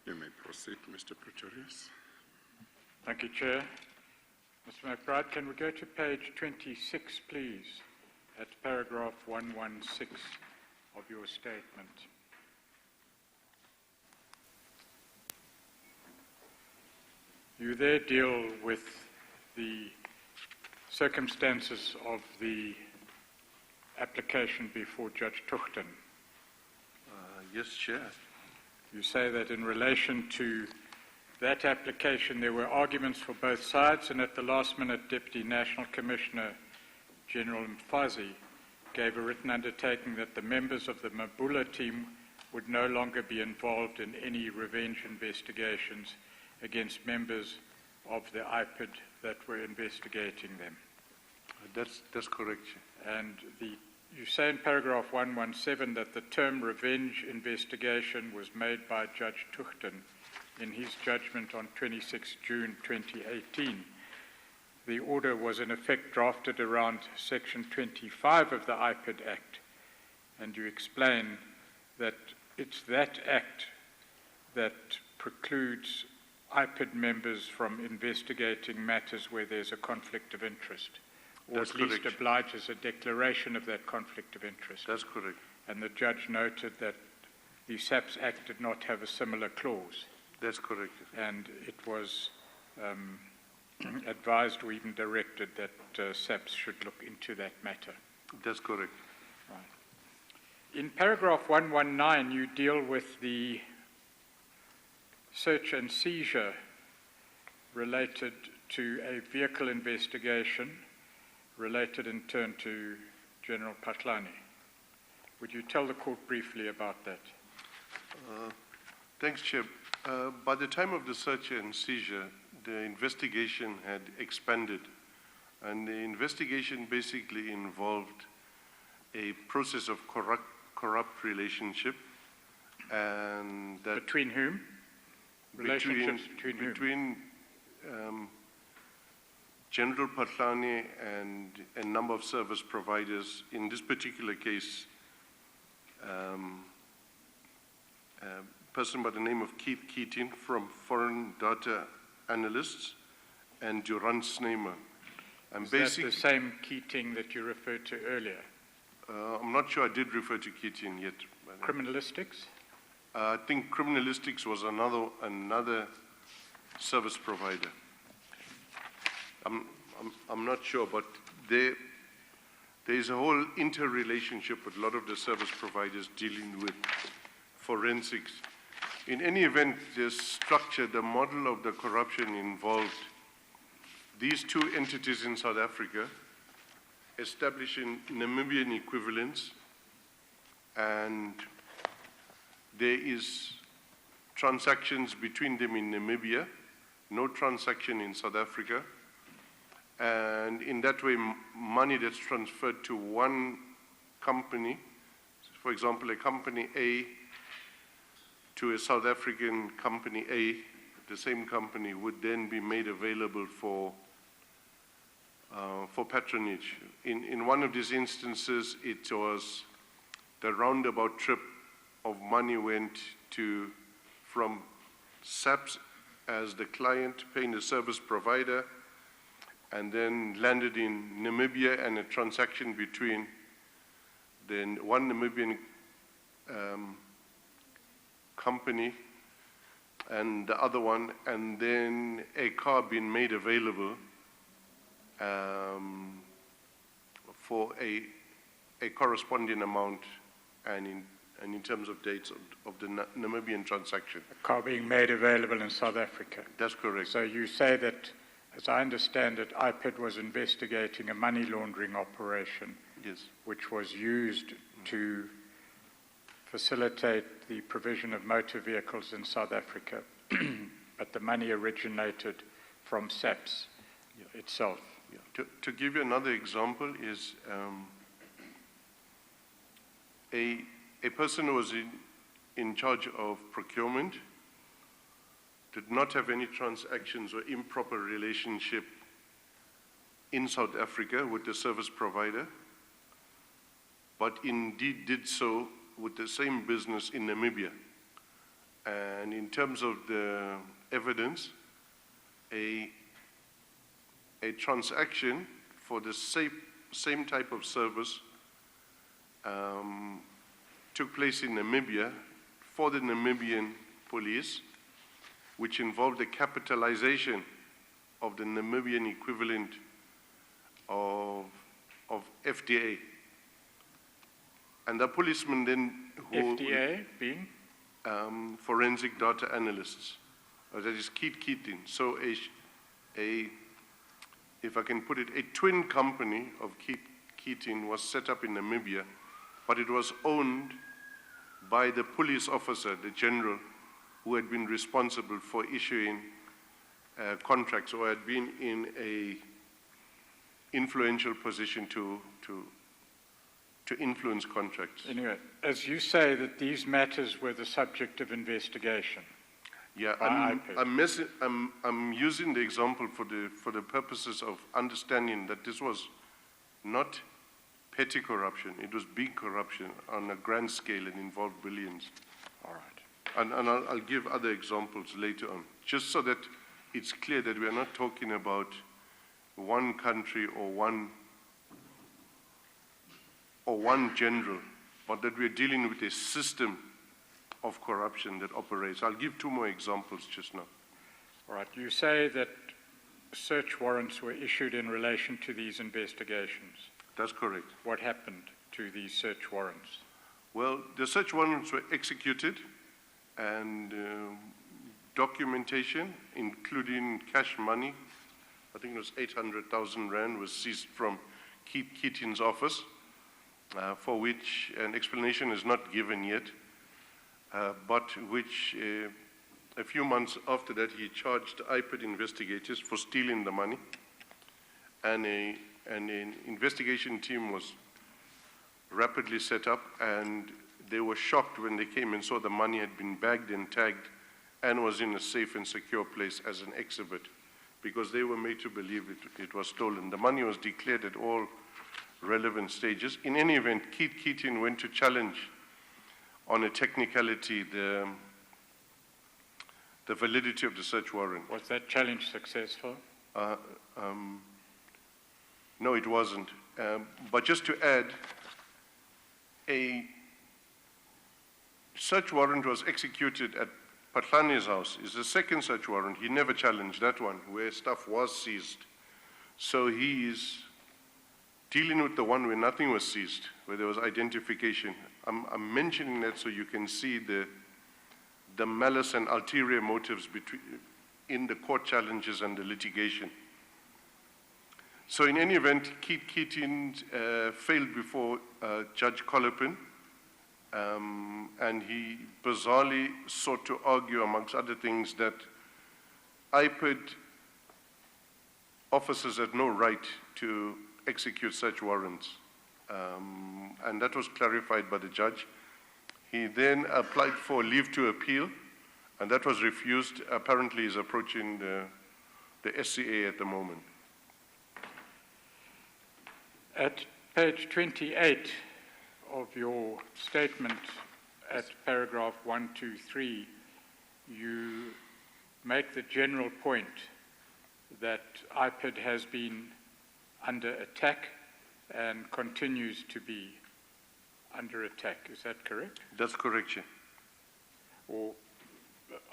You may proceed, Mr. Pretorius. Thank you, Chair. Mr. McBride, can we go to page 26, please, at paragraph 116 of your statement? You there deal with the circumstances of the application before Judge Tuchten. Yes, Chair. You say that in relation to that application there were arguments for both sides, and at the last minute Deputy National Commissioner General Mfazi gave a written undertaking that the members of the Mabula team would no longer be involved in any revenge investigations against members of the IPID that were investigating them. That's correct, Chair. And you say in paragraph 117 that the term revenge investigation was made by Judge Tuchten in his judgment on 26 June 2018. The order was in effect drafted around section 25 of the IPID Act, and you explain that it's that act that precludes IPID members from investigating matters where there's a conflict of interest, or That's at least correct. obliges a declaration of that conflict of interest. That's correct. And the judge noted that the SABC Act did not have a similar clause, That's correct. and it was advised or even directed that SABC should look into that matter. That's correct. Right. In paragraph 119, you deal with the search and seizure related to a vehicle investigation related in turn to General Patlani. Would you tell the court briefly about that? Thanks, Chair. By the time of the search and seizure, the investigation had expanded, and the investigation basically involved a process of corrupt relationship, and that Between whom? Relationships between whom? between General Patlani and a number of service providers. In this particular case, a person by the name of Keith Keating from Foreign Data Analysts and Duran Sneemer. And Is that the same Keating that you referred to earlier? I'm not sure I did refer to Keating yet. Criminalistics? I think Criminalistics was another service provider. I'm not sure, but there is a whole interrelationship with a lot of the service providers dealing with forensics. In any event, the structure, the model of the corruption involved these two entities in South Africa establishing Namibian equivalents, and there is transactions between them in Namibia, no transaction in South Africa, and in that way money that's transferred to one company, for example a company A to a South African company A, the same company would then be made available for patronage. In one of these instances, it was the roundabout trip of money went from SABC as the client paying the service provider, and then landed in Namibia, and a transaction between then one Namibian company and the other one, and then a car being made available for a corresponding amount, and in terms of dates of the Namibian transaction. A car being made available in South Africa. That's correct. So you say that, as I understand it, IPID was investigating a money laundering operation, Yes. which was used to facilitate the provision of motor vehicles in South Africa, but the money originated from SABC itself. Yeah. To give you another example is a person who was in charge of procurement did not have any transactions or improper relationship in South Africa with the service provider, but indeed did so with the same business in Namibia. And in terms of the evidence, a transaction for the same type of service took place in Namibia for the Namibian police, which involved the capitalization of the Namibian equivalent of FDA. And the policemen then who... FDA being? Forensic data analysts. That is Keating. So if I can put it, a twin company of Keating was set up in Namibia, but it was owned by the police officer, the general, who had been responsible for issuing contracts or had been in a influential position to influence contracts. Anyway, as you say that these matters were the subject of investigation. Yeah, I'm using the example for the purposes of understanding that this was not petty corruption, it was big corruption on a grand scale and involved billions. All right. And I'll give other examples later on, just so that it's clear that we are not talking about one country or one general, but that we're dealing with a system of corruption that operates. I'll give two more examples just now. All right. You say that search warrants were issued in relation to these investigations. That's correct. What happened to these search warrants? Well, the search warrants were executed and documentation, including cash money, I think it was 800,000 rand, was seized from Keating's office, for which an explanation is not given yet, but which a few months after that he charged IPID investigators for stealing the money, and an investigation team was rapidly set up, and they were shocked when they came and saw the money had been bagged and tagged and was in a safe and secure place as an exhibit, because they were made to believe it was stolen. The money was declared at all relevant stages. In any event, Keating went to challenge on a technicality the validity of the search warrant. Was that challenge successful? No, it wasn't. But just to add, a search warrant was executed at Patlane's house. It's the second search warrant. He never challenged that one, where stuff was seized. So he is dealing with the one where nothing was seized, where there was identification. I'm mentioning that so you can see the malice and ulterior motives in the court challenges and the litigation. So in any event, Keating failed before Judge Collopin, and he bizarrely sought to argue, amongst other things, that IPID officers had no right to execute such warrants. And that was clarified by the judge. He then applied for leave to appeal, and that was refused. Apparently he's approaching the SCA at the moment. At page 28 of your statement, at paragraph 123, you make the general point that IPID has been under attack and continues to be under attack. Is that correct? That's correct, Chair. Or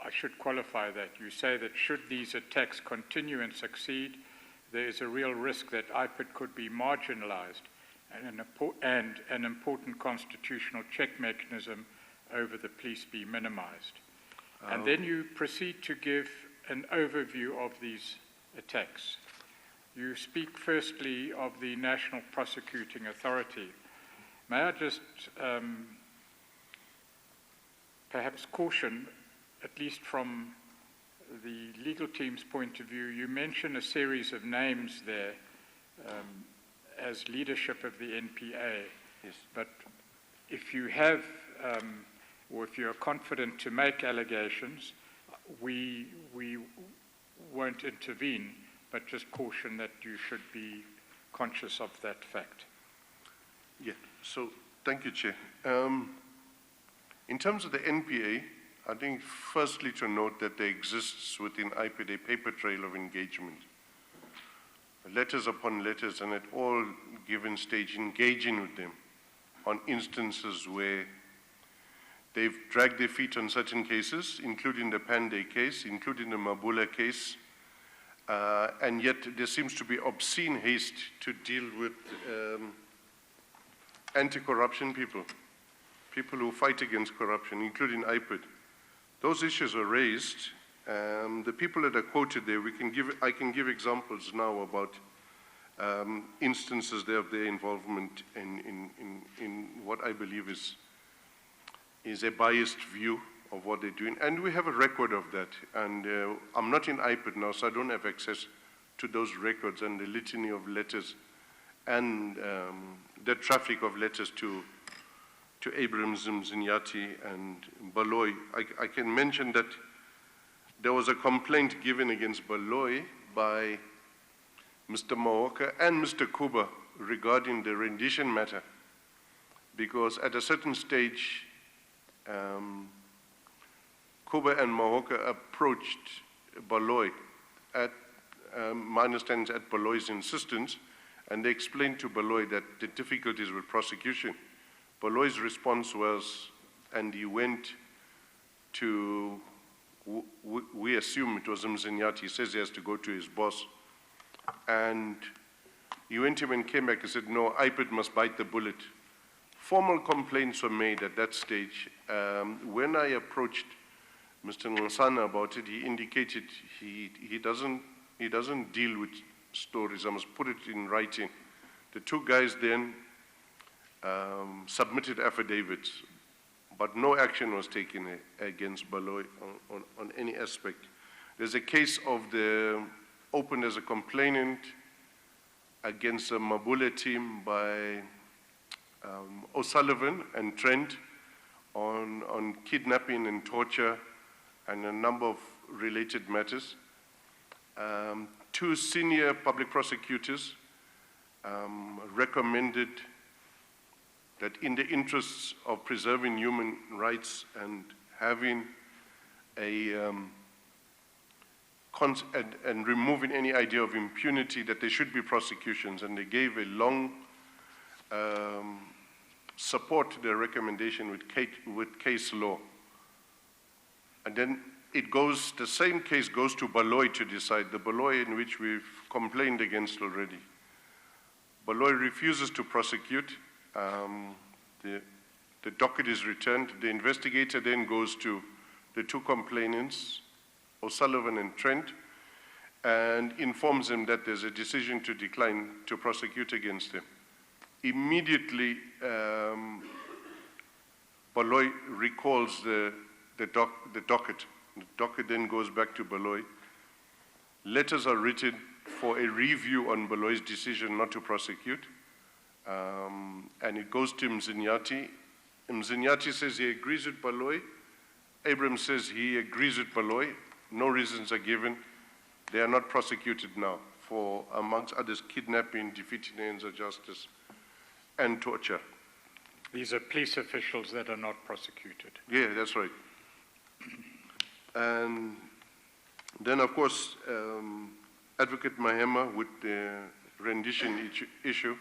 I should qualify that. You say that should these attacks continue and succeed, there is a real risk that IPID could be marginalized and an important constitutional check mechanism over the police be minimized. And then you proceed to give an overview of these attacks. You speak firstly of the National Prosecuting Authority. May I just perhaps caution, at least from the legal team's point of view, you mention a series of names there as leadership of the NPA. Yes. But if you have, or if you're confident to make allegations, we won't intervene, but just caution that you should be conscious of that fact. Yeah, so thank you, Chair. In terms of the NPA, I think firstly to note that there exists within IPID a paper trail of engagement. Letters upon letters, and at all given stage engaging with them on instances where they've dragged their feet on certain cases, including the Pandey case, including the Mabula case, and yet there seems to be obscene haste to deal with anti-corruption people who fight against corruption, including IPID. Those issues are raised. The people that are quoted there, I can give examples now about instances there of their involvement in what I believe is a biased view of what they're doing. And we have a record of that. And I'm not in IPID now, so I don't have access to those records and the litany of letters and the traffic of letters to Abraham Zimzinyati and Baloy. I can mention that there was a complaint given against Baloy by Mr. Mahoka and Mr. Kuba regarding the rendition matter, because at a certain stage, Kuba and Mahoka approached Baloy at, my understanding is at Baloy's insistence, and they explained to Baloy that the difficulties with prosecution. Baloy's response was, and he went to, we assume it was Mzinyati, he says he has to go to his boss, and he went to him and came back and said, no, IPID must bite the bullet. Formal complaints were made at that stage. When I approached Mr. Nsana about it, he indicated he doesn't deal with stories. I must put it in writing. The two guys then submitted affidavits, but no action was taken against Baloy on any aspect. There's a case of opened as a complainant against a Mabula team by O'Sullivan and Trent on kidnapping and torture and a number of related matters. Two senior public prosecutors recommended that in the interests of preserving human rights and having and removing any idea of impunity, that there should be prosecutions, and they gave a long support to their recommendation with case law. And then the same case goes to Baloy to decide, the Baloy in which we've complained against already. Baloy refuses to prosecute. The docket is returned. The investigator then goes to the two complainants, O'Sullivan and Trent, and informs them that there's a decision to decline to prosecute against them. Immediately, Baloy recalls the docket. The docket then goes back to Baloy. Letters are written for a review on Baloy's decision not to prosecute. And it goes to Mzinyati. Mzinyati says he agrees with Baloy. Abraham says he agrees with Baloy. No reasons are given. They are not prosecuted now for, amongst others, kidnapping, defeating the ends of justice, and torture. These are police officials that are not prosecuted. Yeah, that's right. And then, of course, Advocate Mahema with the rendition issue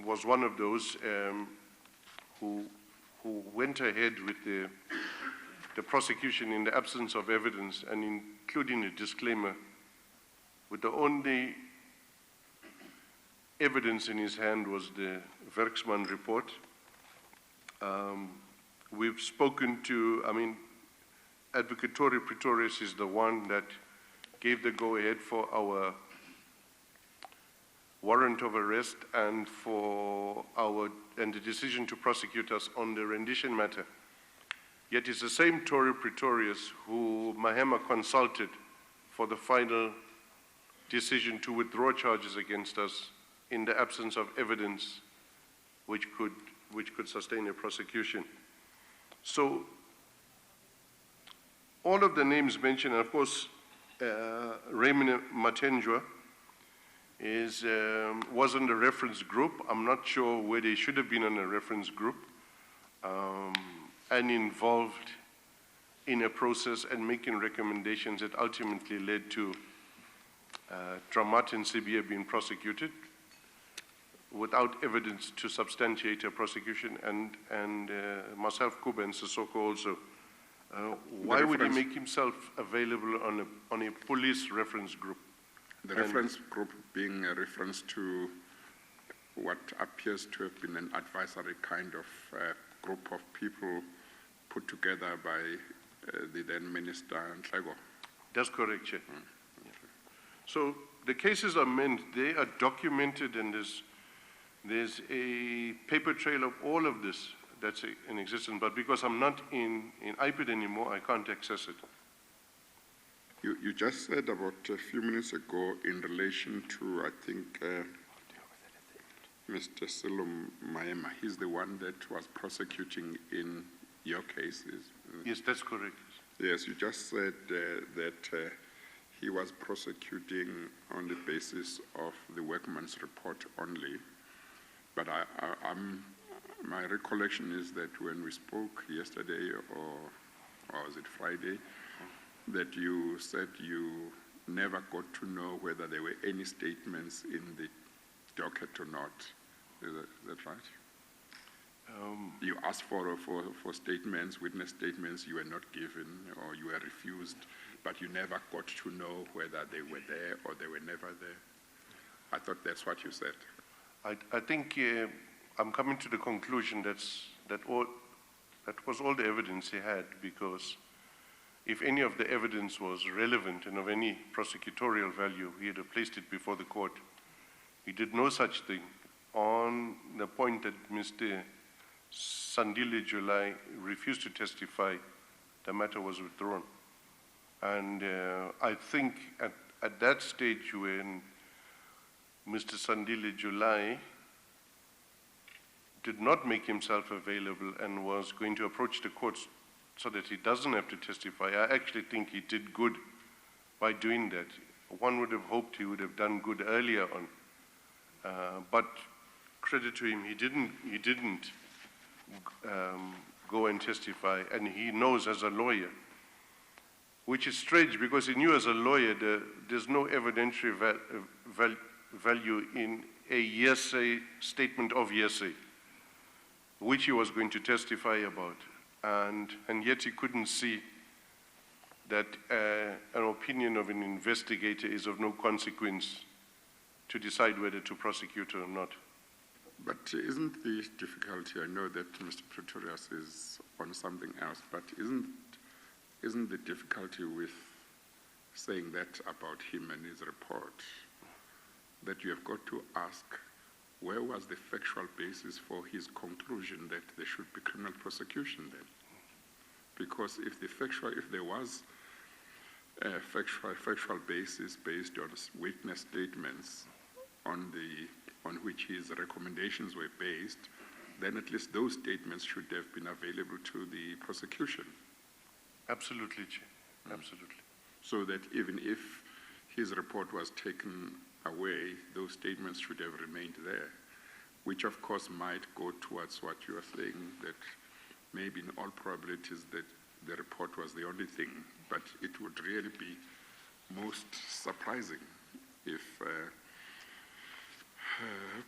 was one of those who went ahead with the prosecution in the absence of evidence, and including a disclaimer, with the only evidence in his hand was the Werksman report. We've spoken to, Advocate Tori Pretorius is the one that gave the go-ahead for our warrant of arrest and the decision to prosecute us on the rendition matter. Yet it's the same Tori Pretorius who Mahema consulted for the final decision to withdraw charges against us in the absence of evidence which could sustain a prosecution. So all of the names mentioned, and of course, Raymond Matenjwa was in the reference group. I'm not sure where they should have been in a reference group, and involved in a process and making recommendations that ultimately led to Dramat and Sibia being prosecuted without evidence to substantiate a prosecution, and myself, Kuba, and Sissoko also. Why would he make himself available on a police reference group? The reference group being a reference to what appears to have been an advisory kind of group of people put together by the then Minister Nhleko. That's correct, Chair. So the cases are meant, they are documented, and there's a paper trail of all of this that's in existence, but because I'm not in IPID anymore, I can't access it. You just said about a few minutes ago in relation to, I think, Mr. Silum Maema, he's the one that was prosecuting in your cases. Yes, that's correct. Yes, you just said that he was prosecuting on the basis of the workman's report only. But my recollection is that when we spoke yesterday, or was it Friday, that you said you never got to know whether there were any statements in the docket or not. Is that right? You asked for statements, witness statements, you were not given or you were refused, but you never got to know whether they were there or they were never there. I thought that's what you said. I think I'm coming to the conclusion that was all the evidence he had, because if any of the evidence was relevant and of any prosecutorial value, he had placed it before the court. He did no such thing. On the point that Mr. Sandile July refused to testify, the matter was withdrawn. And I think at that stage when Mr. Sandile July did not make himself available and was going to approach the courts so that he doesn't have to testify, I actually think he did good by doing that. One would have hoped he would have done good earlier on. But credit to him, he didn't go and testify, and he knows as a lawyer, which is strange because he knew as a lawyer there's no evidentiary value in a hearsay statement of hearsay, which he was going to testify about. And yet he couldn't see that an opinion of an investigator is of no consequence to decide whether to prosecute or not. But isn't the difficulty, I know that Mr. Pretorius is on something else, but isn't the difficulty with saying that about him and his report, that you have got to ask where was the factual basis for his conclusion that there should be criminal prosecution then? Because if there was a factual basis based on witness statements on which his recommendations were based, then at least those statements should have been available to the prosecution. Absolutely, Chair. Absolutely. So that even if his report was taken away, those statements should have remained there, which of course might go towards what you are saying, that maybe in all probabilities that the report was the only thing, but it would really be most surprising if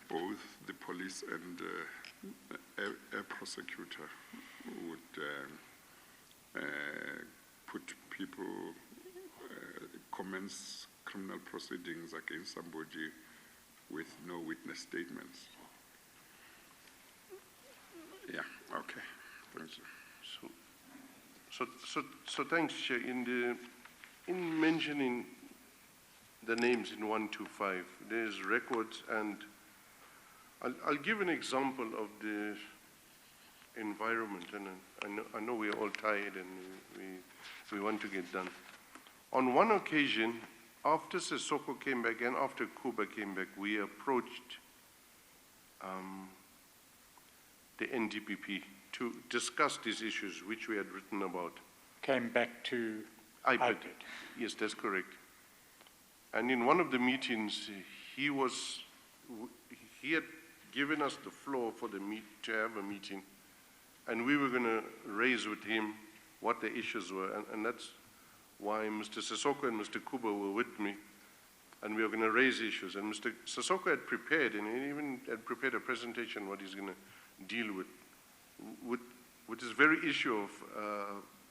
both the police and a prosecutor would put people, commence criminal proceedings against somebody with no witness statements. Yeah, okay, thank you. So thanks, Chair. In mentioning the names in 125, there's records, and I'll give an example of the environment, and I know we're all tired and we want to get done. On one occasion, after Sissoko came back and after Kuba came back, we approached the NDPP to discuss these issues which we had written about. Came back to IPID. Yes, that's correct. And in one of the meetings, he had given us the floor for to have a meeting, and we were going to raise with him what the issues were, and that's why Mr. Sissoko and Mr. Kuba were with me, and we were going to raise issues. And Mr. Sissoko had prepared, and he even had prepared a presentation what he's going to deal with this very issue of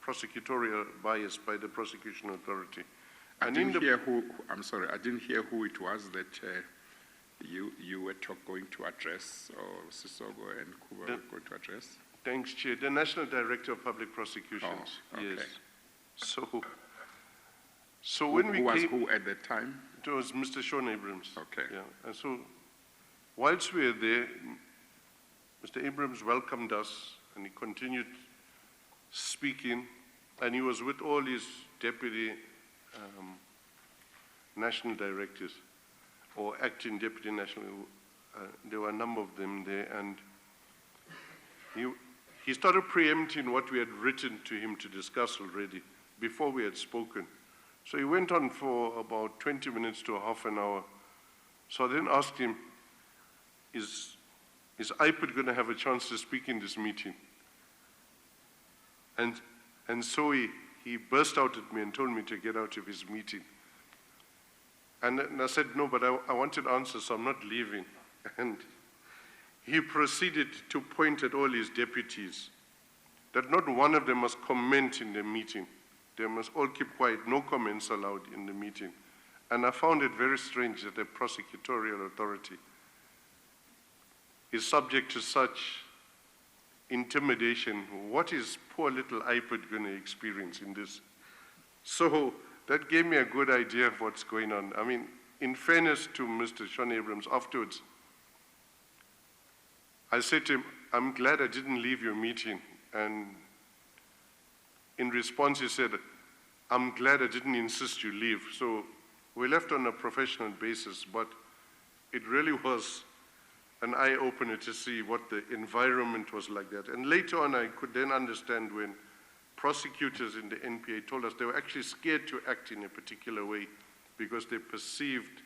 prosecutorial bias by the prosecution authority. I'm sorry, I didn't hear who it was that you were going to address, or Sissoko and Kuba were going to address. Thanks, Chair. The National Director of Public Prosecutions. Oh, okay. Yes. So when we came, who at that time? It was Mr. Sean Abrams. Okay. Yeah. And so, whilst we were there, Mr. Abrams welcomed us, and he continued speaking, and he was with all his deputy national directors, or acting deputy national. There were a number of them there, and he started preempting what we had written to him to discuss already before we had spoken. So he went on for about 20 minutes to half an hour. So I then asked him, is IPID going to have a chance to speak in this meeting? And so he burst out at me and told me to get out of his meeting. And I said, no, but I wanted answers, so I'm not leaving. And he proceeded to point at all his deputies that not one of them must comment in the meeting. They must all keep quiet, no comments allowed in the meeting. And I found it very strange that the prosecutorial authority is subject to such intimidation. What is poor little IPID going to experience in this? So that gave me a good idea of what's going on. I mean, in fairness to Mr. Sean Abrams, afterwards, I said to him, I'm glad I didn't leave your meeting. And in response, he said, I'm glad I didn't insist you leave. So we left on a professional basis, but it really was an eye-opener to see what the environment was like that. And later on, I could then understand when prosecutors in the NPA told us they were actually scared to act in a particular way because they perceived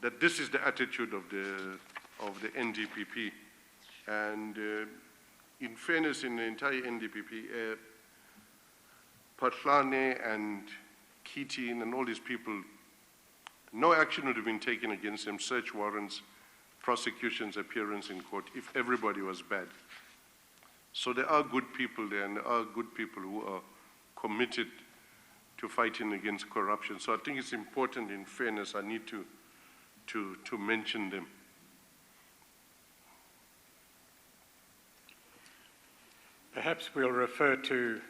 that this is the attitude of the NDPP. And in fairness, in the entire NDPP, Patlane and Keating and all these people, no action would have been taken against them, search warrants, prosecution's appearance in court, if everybody was bad. So there are good people there, and there are good people who are committed to fighting against corruption. So I think it's important, in fairness, I need to mention them. Perhaps we'll refer to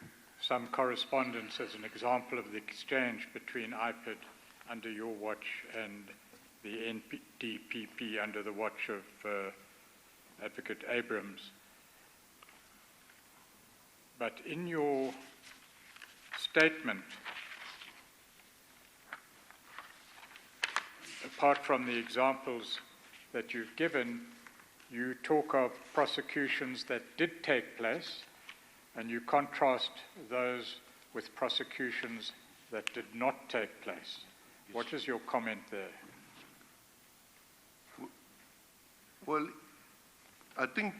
some correspondence as an example of the exchange between IPID under your watch and the NDPP under the watch of Advocate Abrams. But in your statement, apart from the examples that you've given, you talk of prosecutions that did take place, and you contrast those with prosecutions that did not take place. What is your comment there? Well, I think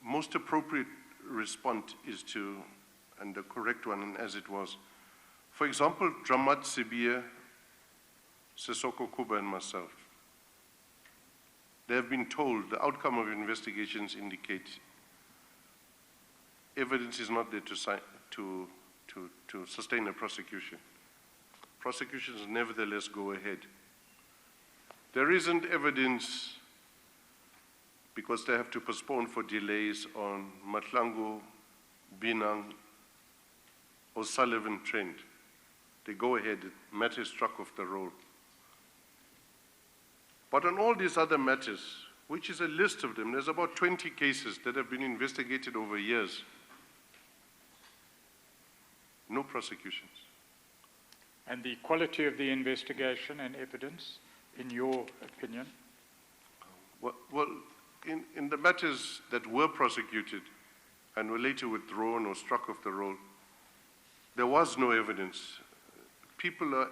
most appropriate response is to, and the correct one, and as it was. For example, Dramat Sibia, Sissoko Kuba, and myself, they have been told the outcome of investigations indicate evidence is not there to sustain a prosecution. Prosecutions nevertheless go ahead. There isn't evidence because they have to postpone for delays on Mahlangu, Binang, or Sullivan Trend. They go ahead, matters struck off the roll. But on all these other matters, which is a list of them, there's about 20 cases that have been investigated over years. No prosecutions. And the quality of the investigation and evidence, in your opinion? Well, in the matters that were prosecuted and were later withdrawn or struck off the roll, there was no evidence. People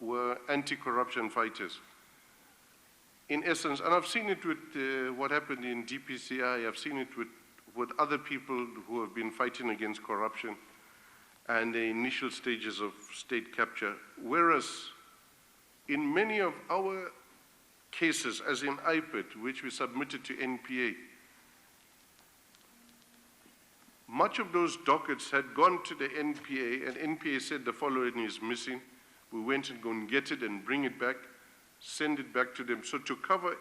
were anti-corruption fighters. In essence, and I've seen it with what happened in DPCI, I've seen it with with other people who have been fighting against corruption and the initial stages of state capture, whereas in many of our cases, as in IPID, which we submitted to NPA, much of those dockets had gone to the NPA, and NPA said the following is missing. We went and go and get it and bring it back, send it back to them. So to cover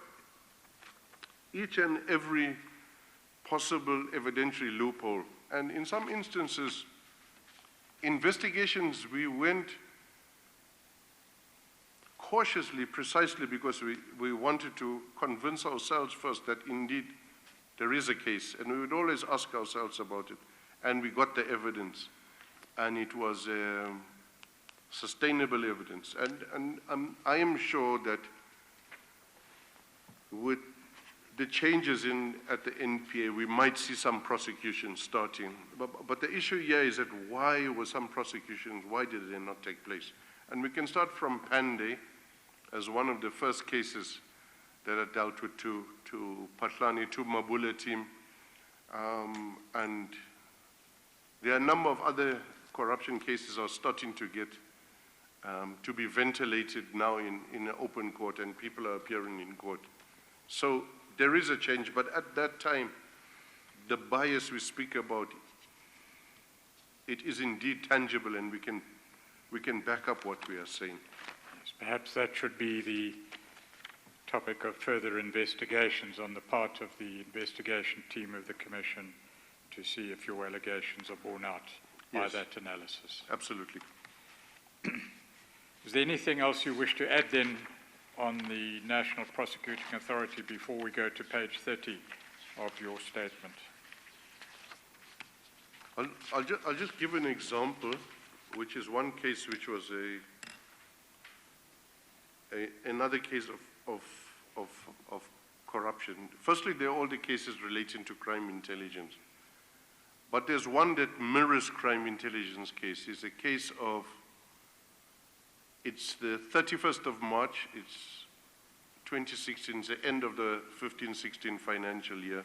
each and every possible evidentiary loophole, and in some instances, investigations, we went cautiously, precisely because we wanted to convince ourselves first that indeed there is a case, and we would always ask ourselves about it. And we got the evidence, and it was sustainable evidence. And I am sure that with the changes at the NPA, we might see some prosecutions starting. But the issue here is that why were some prosecutions, why did they not take place? And we can start from Pande as one of the first cases that are dealt with to Patlani, to Mabula team. And there are a number of other corruption cases are starting to get to be ventilated now in an open court, and people are appearing in court. So there is a change, but at that time, the bias we speak about, it is indeed tangible, and we can back up what we are saying. Yes, perhaps that should be the topic of further investigations on the part of the investigation team of the Commission to see if your allegations are borne out by that analysis. Absolutely. Is there anything else you wish to add then on the National Prosecuting Authority before we go to page 30 of your statement? I'll just give an example, which is one case which was another case of corruption. Firstly, there are all the cases relating to crime intelligence. But there's one that mirrors crime intelligence case. It's a case of, it's the 31st of March, it's 2016, it's the end of the 15-16 financial year.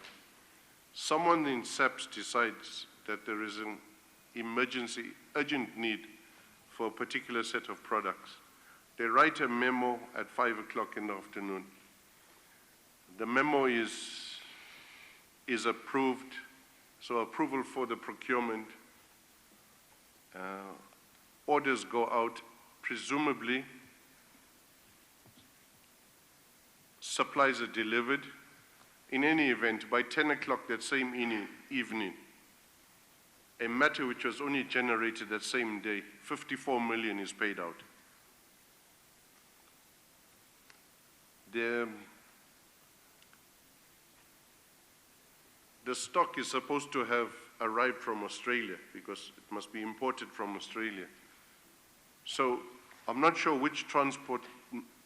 Someone in SABC decides that there is an emergency, urgent need for a particular set of products. They write a memo at 5 o'clock in the afternoon. The memo is approved, so approval for the procurement. Orders go out, presumably supplies are delivered. In any event, by 10 o'clock that same evening, a matter which was only generated that same day, 54 million is paid out. The stock is supposed to have arrived from Australia because it must be imported from Australia. So I'm not sure which transport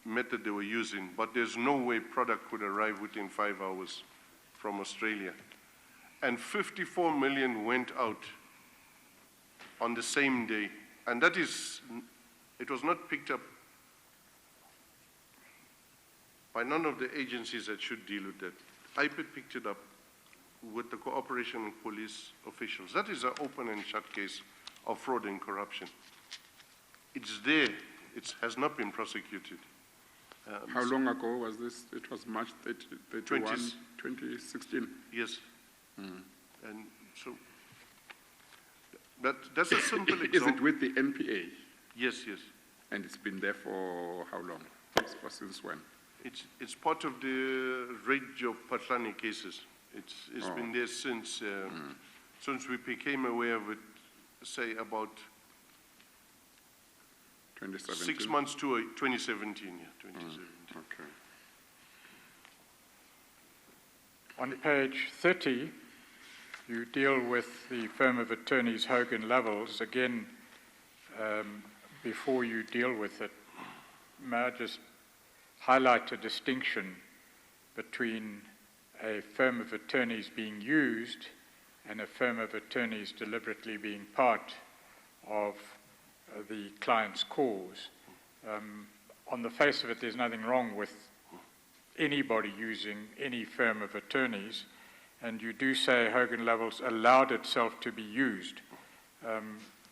method they were using, but there's no way product could arrive within 5 hours from Australia. And 54 million went out on the same day. And that is, it was not picked up by none of the agencies that should deal with that. IPID picked it up with the cooperation of police officials. That is an open and shut case of fraud and corruption. It's there. It has not been prosecuted. How long ago was this? It was March 31, 2016? Yes. And so that's a simple example. Is it with the NPA? Yes, yes. And it's been there for how long? Since when? It's part of the range of Patlani cases. It's been there since we became aware of it, say about 2017? 6 months to 2017, yeah, 2017. Okay. On page 30, you deal with the firm of attorneys Hogan Lovells. Again, before you deal with it, may I just highlight a distinction between a firm of attorneys being used and a firm of attorneys deliberately being part of the client's cause. On the face of it, there's nothing wrong with anybody using any firm of attorneys, and you do say Hogan Lovells allowed itself to be used.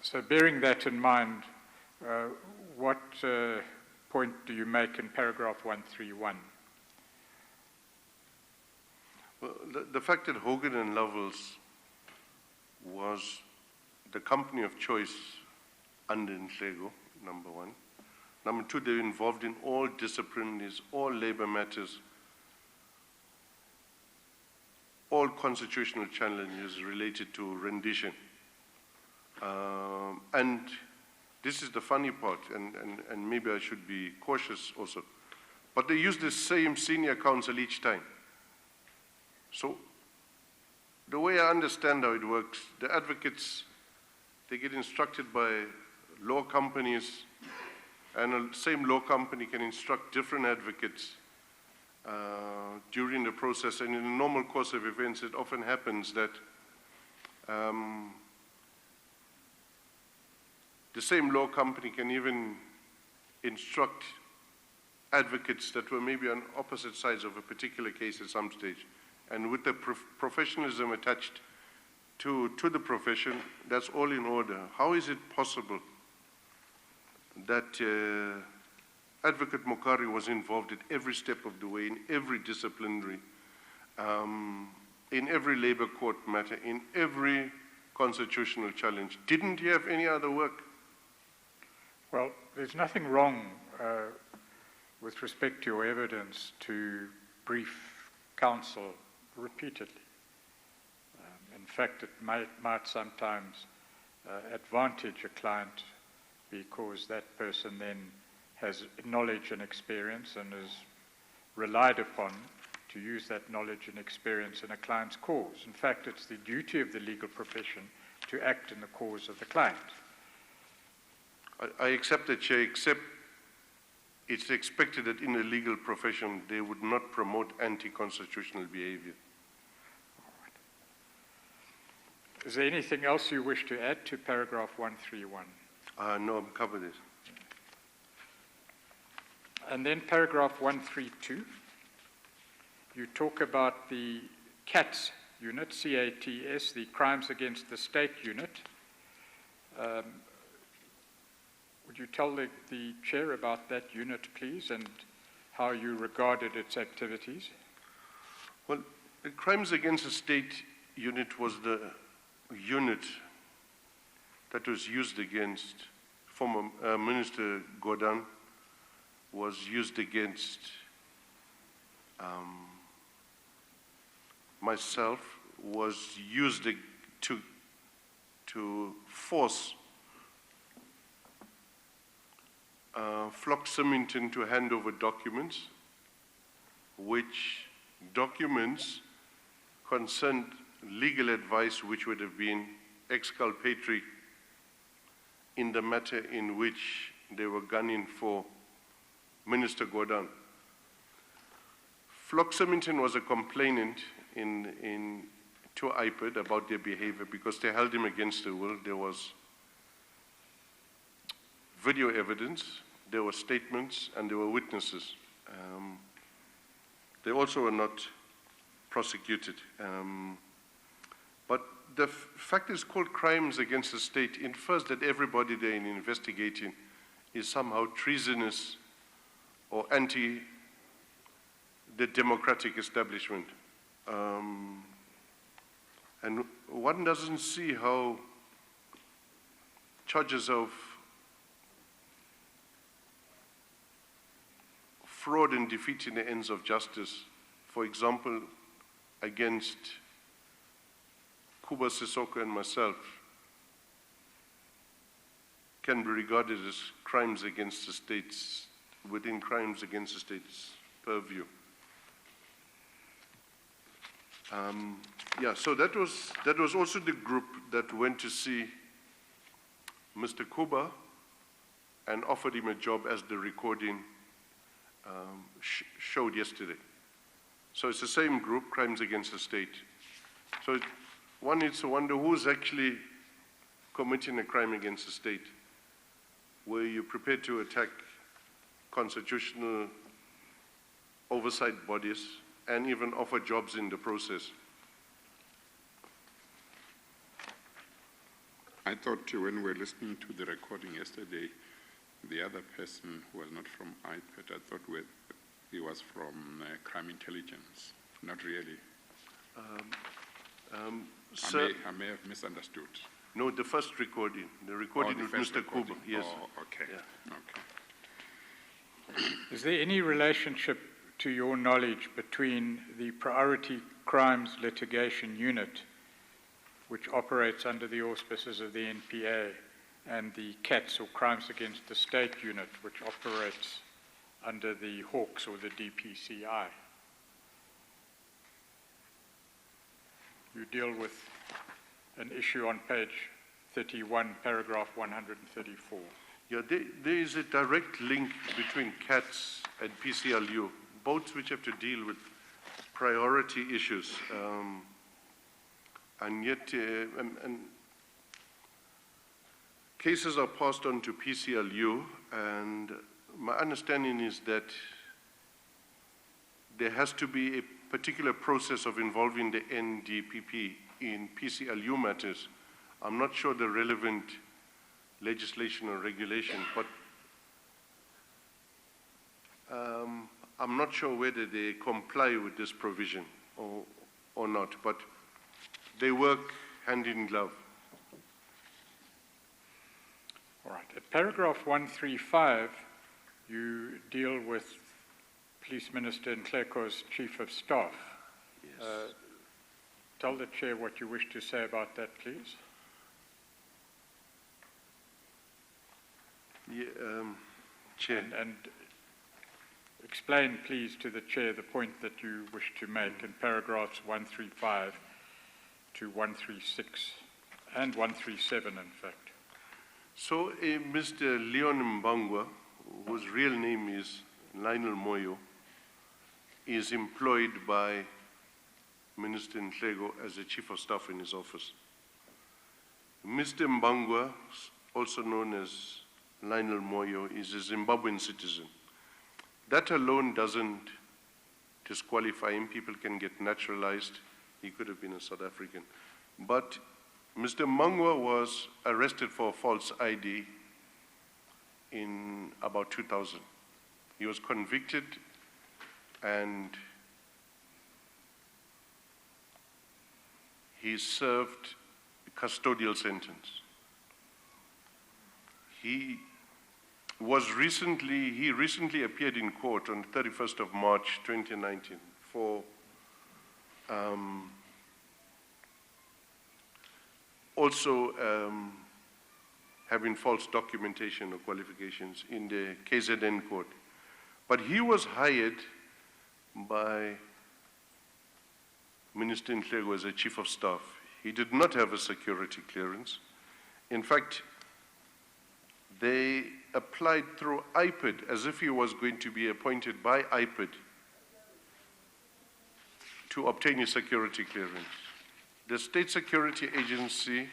So bearing that in mind, what point do you make in paragraph 131? Well, the fact that Hogan and Lovells was the company of choice under Nhlego, number one. Number two, they're involved in all disciplinaries, all labor matters, all constitutional challenges related to rendition. And this is the funny part, and maybe I should be cautious also, but they use the same senior counsel each time. So the way I understand how it works, the advocates, they get instructed by law companies, and the same law company can instruct different advocates during the process. And in the normal course of events, it often happens that the same law company can even instruct advocates that were maybe on opposite sides of a particular case at some stage. And with the professionalism attached to the profession, that's all in order. How is it possible that Advocate Mokari was involved at every step of the way, in every disciplinary, in every labor court matter, in every constitutional challenge? Didn't he have any other work? Well, there's nothing wrong with respect to your evidence to brief counsel repeatedly. In fact, it might sometimes advantage a client because that person then has knowledge and experience and is relied upon to use that knowledge and experience in a client's cause. In fact, it's the duty of the legal profession to act in the cause of the client. I accept that, Chair, except it's expected that in the legal profession they would not promote anti-constitutional behavior. Is there anything else you wish to add to paragraph 131? No, I'm covered it. And then paragraph 132, you talk about the CATS unit, C-A-T-S, the Crimes Against the State unit. Would you tell the Chair about that unit, please, and how you regarded its activities? Well, the Crimes Against the State unit was the unit that was used against former Minister Gordhan, was used against myself, was used to force Flock Symington to hand over documents, which documents concerned legal advice which would have been exculpatory in the matter in which they were gunning for Minister Gordhan. Flock Symington was a complainant to IPID about their behavior because they held him against their will. There was video evidence, there were statements, and there were witnesses. They also were not prosecuted. But the fact is called crimes against the state infers that everybody there in investigating is somehow treasonous or anti the democratic establishment. And one doesn't see how charges of fraud and defeating the ends of justice, for example, against Kuba Sissoko and myself, can be regarded as crimes against the states, within crimes against the state's purview. So that was also the group that went to see Mr. Kuba and offered him a job, as the recording showed yesterday. So it's the same group, crimes against the state. So one needs to wonder who's actually committing a crime against the state. Were you prepared to attack constitutional oversight bodies and even offer jobs in the process? I thought when we were listening to the recording yesterday, the other person who was not from IPID, I thought he was from crime intelligence. Not really. Sir, I may have misunderstood. no, the first recording, the recording the with first Mr. Kuba, recording. yes. Oh, okay. Yeah. Okay. Is there any relationship, to your knowledge, between the Priority Crimes Litigation Unit, which operates under the auspices of the NPA, and the CATS, or Crimes Against the State Unit, which operates under the Hawks or the DPCI? You deal with an issue on page 31, paragraph 134. Yeah, there is a direct link between CATS and PCLU, both which have to deal with priority issues. And yet, cases are passed on to PCLU, and my understanding is that there has to be a particular process of involving the NDPP in PCLU matters. I'm not sure the relevant legislation or regulation, but I'm not sure whether they comply with this provision or not, but they work hand in glove. All right. At paragraph 135, you deal with Police Minister Nhleko's Chief of Staff. Yes. Tell the Chair what you wish to say about that, please. Yeah, Chair. And explain, please, to the Chair the point that you wish to make in paragraphs 135 to 136 and 137, in fact. So Mr. Leon Mbangwa, whose real name is Lionel Moyo, is employed by Minister Nhleko as the Chief of Staff in his office. Mr. Mbangwa, also known as Lionel Moyo, is a Zimbabwean citizen. That alone doesn't disqualify him. People can get naturalized. He could have been a South African. But Mr. Mbangwa was arrested for false ID in about 2000. He was convicted and he served a custodial sentence. He recently appeared in court on the 31st of March 2019 for having false documentation or qualifications in the KZN court. But he was hired by Minister Nhleko as a Chief of Staff. He did not have a security clearance. In fact, they applied through IPID as if he was going to be appointed by IPID to obtain a security clearance. The State Security Agency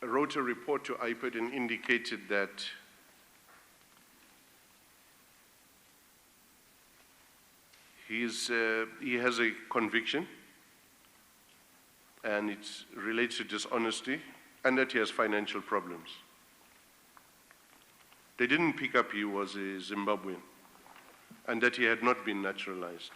wrote a report to IPID and indicated that he has a conviction and it relates to dishonesty and that he has financial problems. They didn't pick up he was a Zimbabwean and that he had not been naturalized.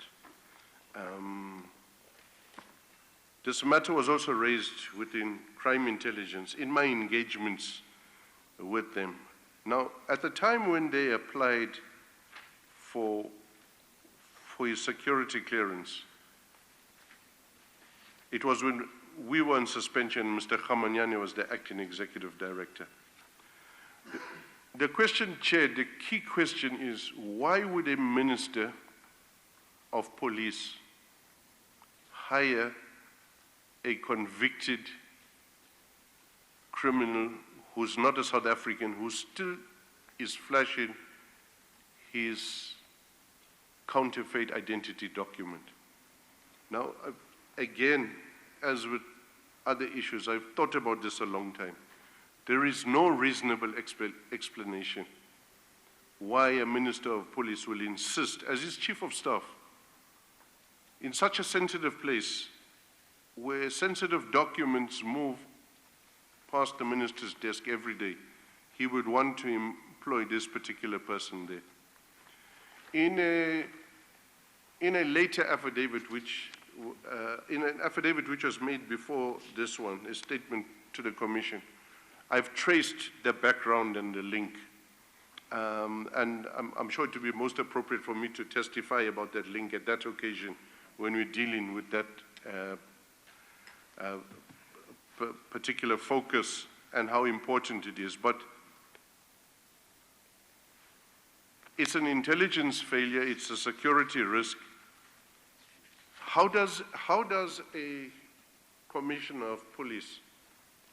This matter was also raised within crime intelligence in my engagements with them. Now, at the time when they applied for his security clearance, it was when we were on suspension, Mr. Khamanyane was the acting executive director. The question, Chair, the key question is, why would a minister of police hire a convicted criminal who's not a South African, who still is flashing his counterfeit identity document? Now, again, as with other issues, I've thought about this a long time. There is no reasonable explanation why a minister of police will insist, as his chief of staff, in such a sensitive place, where sensitive documents move past the minister's desk every day, he would want to employ this particular person there. In a later affidavit, in an affidavit which was made before this one, a statement to the Commission, I've traced the background and the link. And I'm sure it would be most appropriate for me to testify about that link at that occasion when we're dealing with that particular focus and how important it is. But it's an intelligence failure, it's a security risk. How does a commissioner of police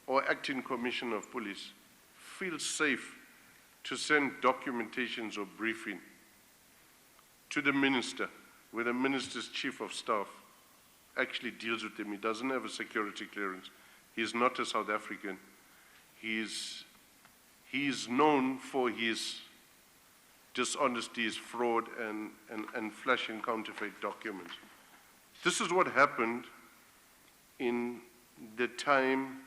or acting commissioner of police feel safe to send documentations or briefing to the minister, where the minister's chief of staff actually deals with him? He doesn't have a security clearance. He's not a South African. He's known for his dishonesty, his fraud, and flashing counterfeit documents. This is what happened in the time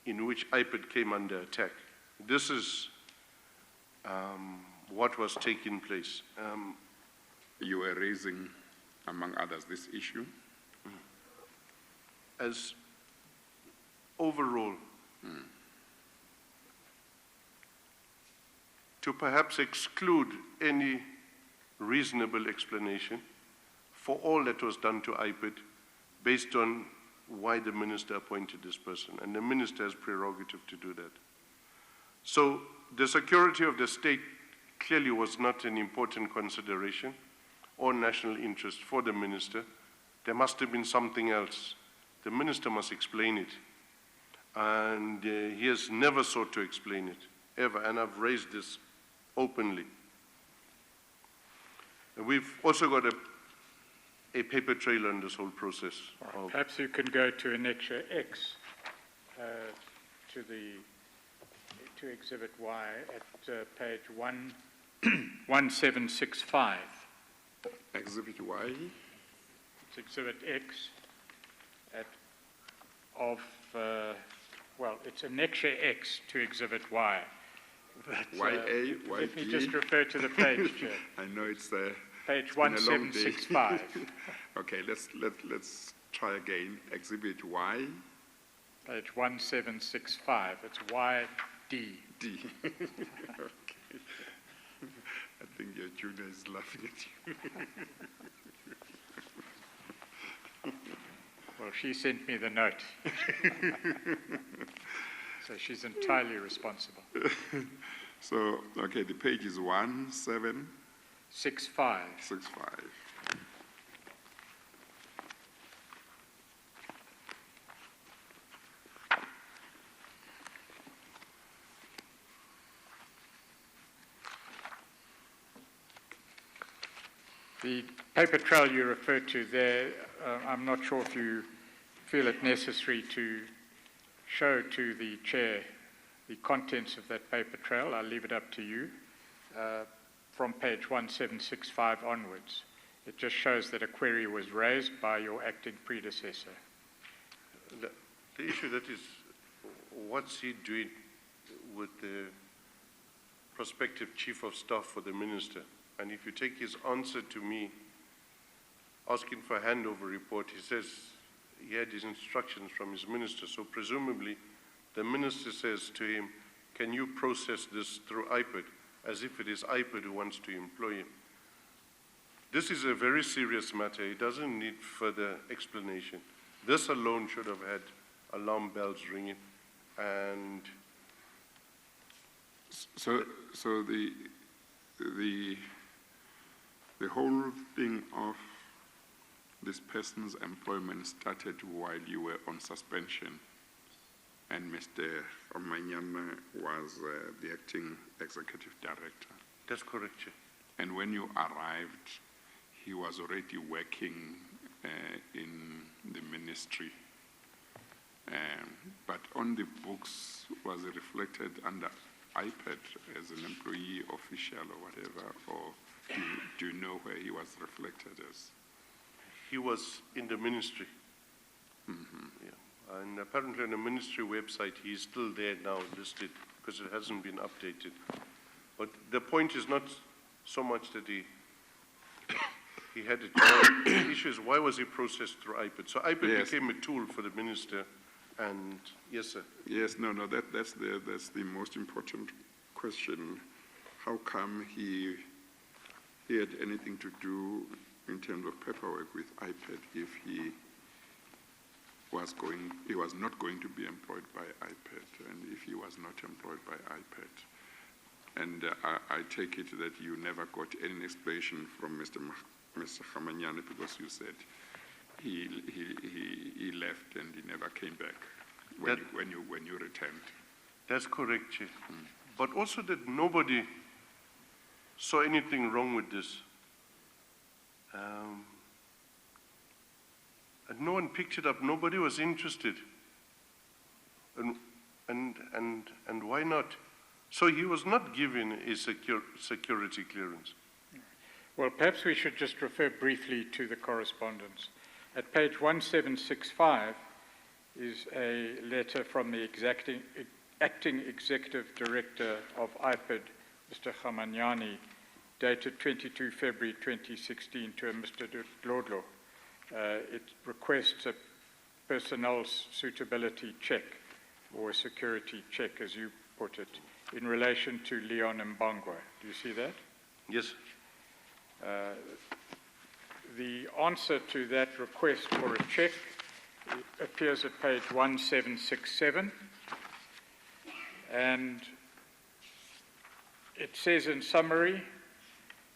in which IPID came under attack. This is what was taking place. You were raising, among others, this issue? As overall, to perhaps exclude any reasonable explanation for all that was done to IPID based on why the minister appointed this person. And the minister has prerogative to do that. So the security of the state clearly was not an important consideration or national interest for the minister. There must have been something else. The minister must explain it. And he has never sought to explain it, ever. And I've raised this openly. And we've also got a paper trail on this whole process. Right. Perhaps you can go to Annexure X, to Exhibit Y at page 1765. Exhibit Y? It's Exhibit X well, it's Annexure X to Exhibit Y. But, YA, let me just refer to the page, Chair. I know it's page 1765. Okay, let's try again. Exhibit Y. Page 1765. It's YD. D. Okay. I think your junior is laughing at you. Well, she sent me the note. So she's entirely responsible. So, okay, the page is 1765. 65. The paper trail you referred to there, I'm not sure if you feel it necessary to show to the chair the contents of that paper trail. I'll leave it up to you. From page 1765 onwards, it just shows that a query was raised by your acting predecessor. The issue that is, what's he doing with the prospective chief of staff for the minister? And if you take his answer to me, asking for a handover report, he says he had his instructions from his minister. So presumably, the minister says to him, can you process this through IPID, as if it is IPID who wants to employ him. This is a very serious matter. It doesn't need further explanation. This alone should have had alarm bells ringing. And so the whole thing of this person's employment started while you were on suspension, and Mr. Omanyama was the acting executive director. That's correct, Chair. And when you arrived, he was already working in the ministry. But on the books, was it reflected under IPID as an employee official or whatever, or do you know where he was reflected as? He was in the ministry. Yeah. And apparently on the ministry website, he's still there now listed because it hasn't been updated. But the point is not so much that he had a job. The issue is why was he processed through IPID? So IPID Yes. became a tool for the minister. And yes, sir. Yes, no, that's the most important question. How come he had anything to do in terms of paperwork with IPID if he was not going to be employed by IPID, and if he was not employed by IPID? And I take it that you never got any explanation from Mr. Khamanyane, because you said he left and he never came back when you returned. That's correct, Chair. But also that nobody saw anything wrong with this. And no one picked it up. Nobody was interested. And why not? So he was not given a security clearance. Well, perhaps we should just refer briefly to the correspondence. At page 1765 is a letter from the acting executive director of IPID, Mr. Khamanyane, dated 22 February 2016 to a Mr. Dlodlo. It requests a personnel suitability check, or a security check, as you put it, in relation to Leon Mbangwa. Do you see that? Yes. The answer to that request for a check appears at page 1767, and it says in summary,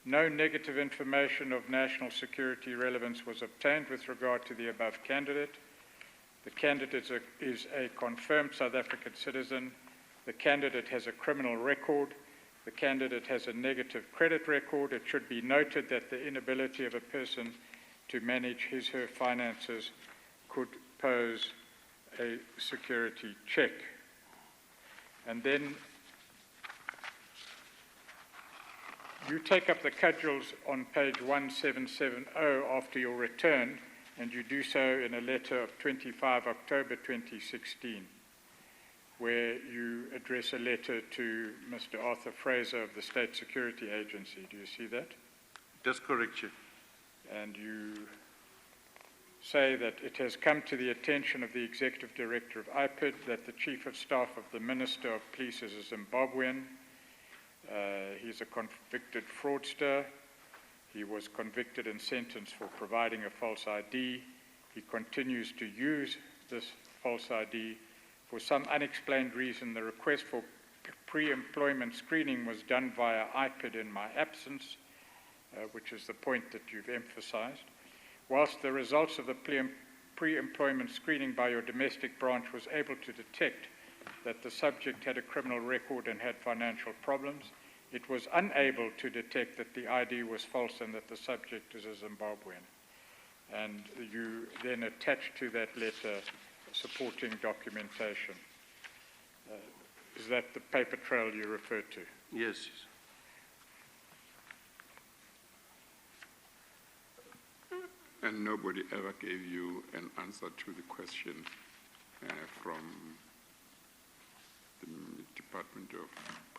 no negative information of national security relevance was obtained with regard to the above candidate. The candidate is a confirmed South African citizen. The candidate has a criminal record. The candidate has a negative credit record. It should be noted that the inability of a person to manage his/her finances could pose a security check. And then you take up the cudgels on page 1770 after your return, and you do so in a letter of 25 October 2016, where you address a letter to Mr. Arthur Fraser of the State Security Agency. Do you see that? That's correct, Chair. And you say that it has come to the attention of the Executive Director of IPID that the Chief of Staff of the Minister of Police is a Zimbabwean. He's a convicted fraudster. He was convicted and sentenced for providing a false ID. He continues to use this false ID. For some unexplained reason, the request for pre-employment screening was done via IPID in my absence, which is the point that you've emphasized. Whilst the results of the pre-employment screening by your domestic branch was able to detect that the subject had a criminal record and had financial problems, it was unable to detect that the ID was false and that the subject is a Zimbabwean. And you then attach to that letter supporting documentation. Is that the paper trail you referred to? Yes. And nobody ever gave you an answer to the question from the Department of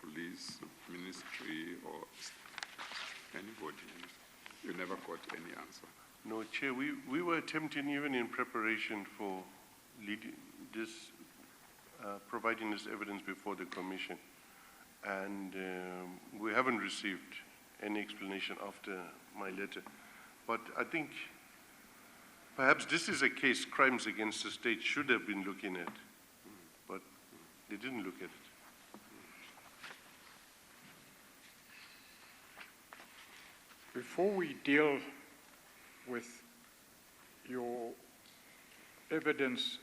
Police, Ministry, or anybody. You never got any answer. No, Chair, we were attempting, even in preparation for providing this evidence before the Commission, and we haven't received any explanation after my letter. But I think perhaps this is a case crimes against the state should have been looking at, but they didn't look at it. Before we deal with your evidence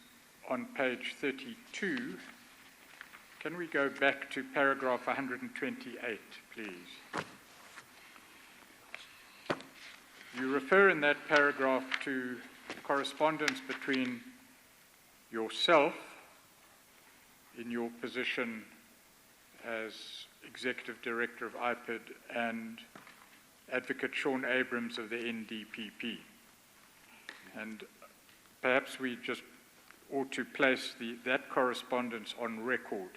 on page 32, can we go back to paragraph 128, please? You refer in that paragraph to correspondence between yourself in your position as Executive Director of IPID and Advocate Sean Abrams of the NDPP. And perhaps we just or to place that correspondence on record.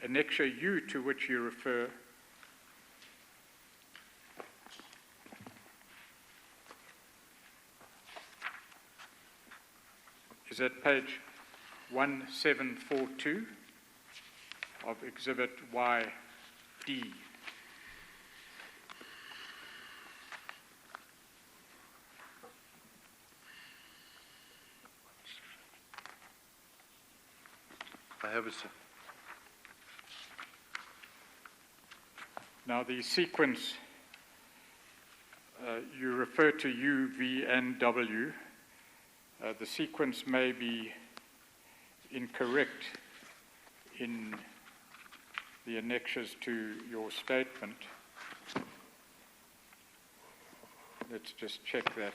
Annexure U, to which you refer, is at page 1742 of Exhibit YD. I have it, sir. Now, the sequence, you refer to U, V, and W. The sequence may be incorrect in the annexures to your statement. Let's just check that.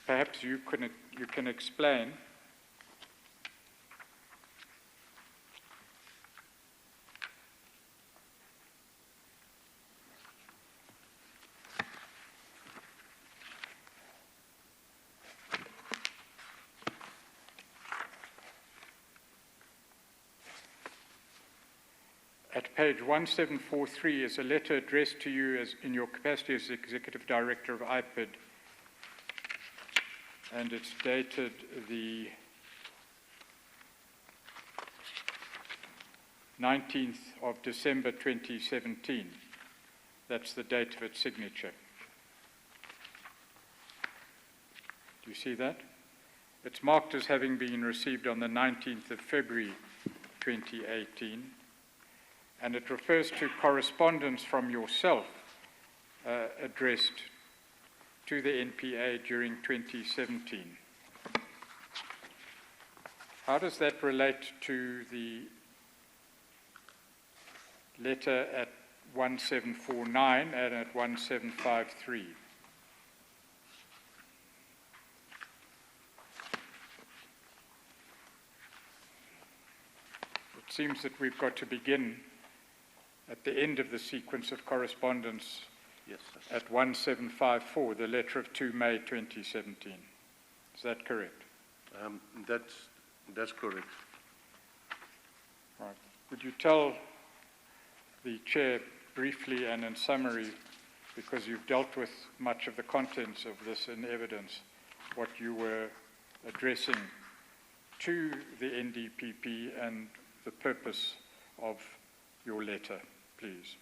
Perhaps you can explain. At page 1743 is a letter addressed to you in your capacity as Executive Director of IPID, and it's dated the 19th of December 2017. That's the date of its signature. Do you see that? It's marked as having been received on the 19th of February 2018. And it refers to correspondence from yourself addressed to the NPA during 2017. How does that relate to the letter at 1749 and at 1753? It seems that we've got to begin at the end of the sequence of correspondence. Yes, sir. At 1754, the letter of 2 May 2017. Is that correct? That's correct. Right. Would you tell the Chair briefly and in summary, because you've dealt with much of the contents of this in evidence, what you were addressing to the NDPP and the purpose of your letter, please?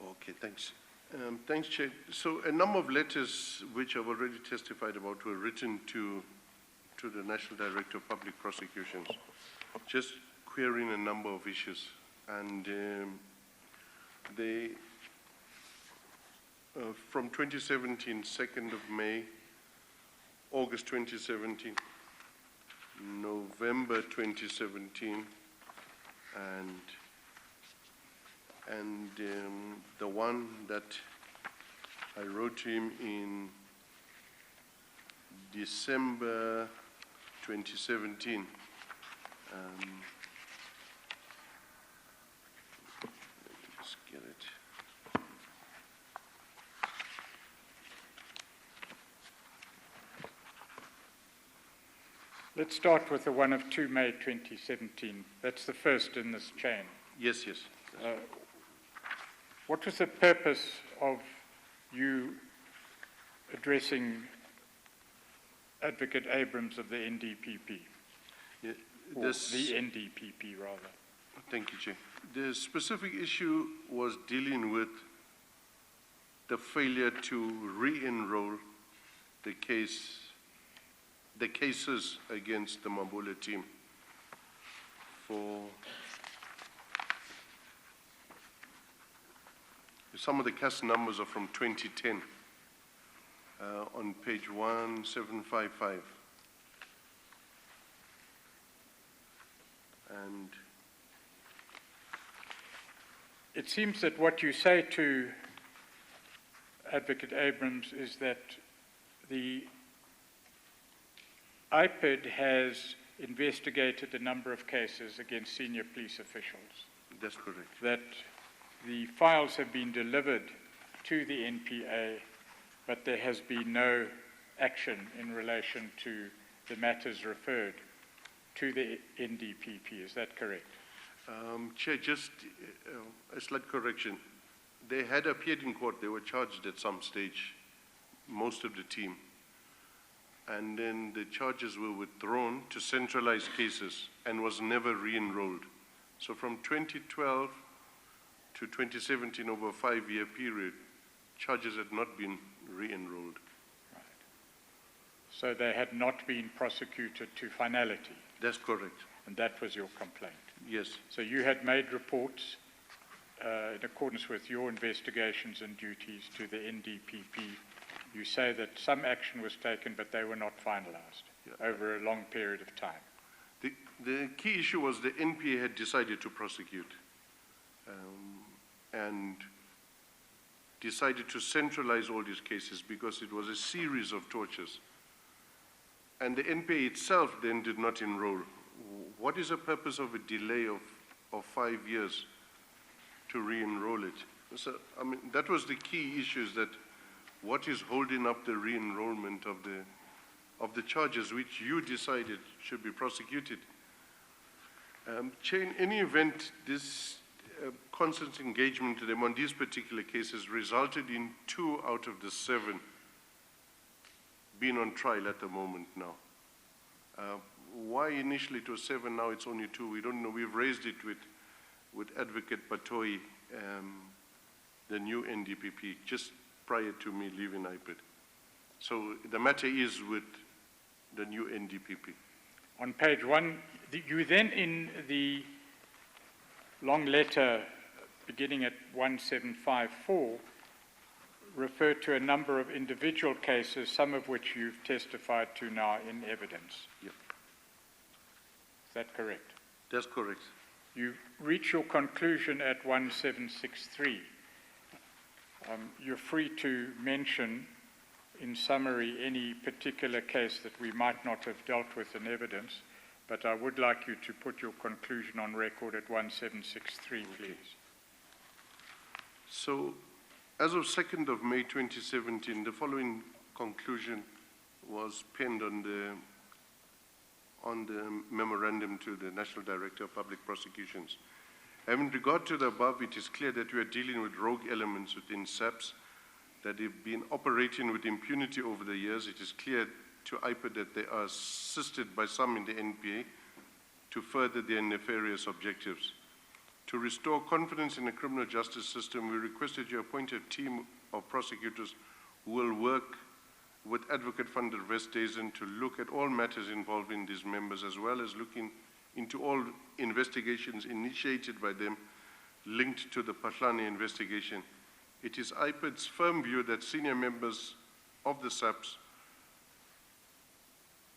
Okay, thanks. Thanks, Chair. So a number of letters which I've already testified about were written to the National Director of Public Prosecutions, just querying a number of issues. And they, from 2017, 2nd of May, August 2017, November 2017, and the one that I wrote to him in December 2017. Let me just get it. Let's start with the one of 2 May 2017. That's the first in this chain. Yes, yes. What was the purpose of you addressing Advocate Abrams of the NDPP? Yeah, Or the NDPP, rather. Thank you, Chair. The specific issue was dealing with the failure to re-enroll the cases against the Mabule team for some of the case numbers are from 2010 on page 1755. And it seems that what you say to Advocate Abrams is that the IPID has investigated a number of cases against senior police officials. that's correct. That the files have been delivered to the NPA, but there has been no action in relation to the matters referred to the NDPP. Is that correct? Chair, just a slight correction. They had appeared in court. They were charged at some stage, most of the team. And then the charges were withdrawn to centralize cases and was never re-enrolled. So from 2012 to 2017, over a 5-year period, charges had not been re-enrolled. Right. So they had not been prosecuted to finality. That's correct. And that was your complaint. Yes. So you had made reports in accordance with your investigations and duties to the NDPP. You say that some action was taken, but they were not finalized over a long period of time. The key issue was the NPA had decided to prosecute and decided to centralize all these cases because it was a series of tortures. And the NPA itself then did not enroll. What is the purpose of a delay of 5 years to re-enroll it? So, I mean, that was the key issue, is that what is holding up the re-enrollment of the charges which you decided should be prosecuted? Chair, in any event, this constant engagement to them on these particular cases resulted in 2 out of the 7 being on trial at the moment now. Why initially it was 7, now it's only 2, we don't know. We've raised it with Advocate Batoi, the new NDPP, just prior to me leaving IPID. So the matter is with the new NDPP. On page 1, you then in the long letter beginning at 1754 refer to a number of individual cases, some of which you've testified to now in evidence. Yep. Is that correct? That's correct. You reach your conclusion at 1763. You're free to mention, in summary, any particular case that we might not have dealt with in evidence, but I would like you to put your conclusion on record at 1763, please. So, as of 2nd of May 2017, the following conclusion was penned on the memorandum to the National Director of Public Prosecutions. In regard to the above, it is clear that we are dealing with rogue elements within SABC that have been operating with impunity over the years. It is clear to IPID that they are assisted by some in the NPA to further their nefarious objectives. To restore confidence in the criminal justice system, we request that you appoint a team of prosecutors who will work with Advocate van der Westhuizen to look at all matters involving these members, as well as looking into all investigations initiated by them linked to the Pahlane investigation. It is IPID's firm view that senior members of the SABC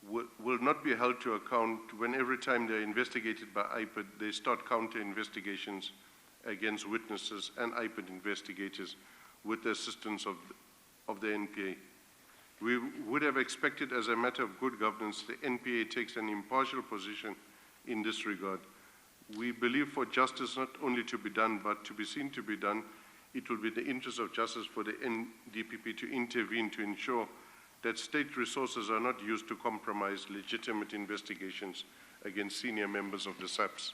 will not be held to account when every time they're investigated by IPID, they start counter-investigations against witnesses and IPID investigators with the assistance of the NPA. We would have expected, as a matter of good governance, the NPA takes an impartial position in this regard. We believe for justice not only to be done, but to be seen to be done, it will be the interest of justice for the NDPP to intervene to ensure that state resources are not used to compromise legitimate investigations against senior members of the SABC.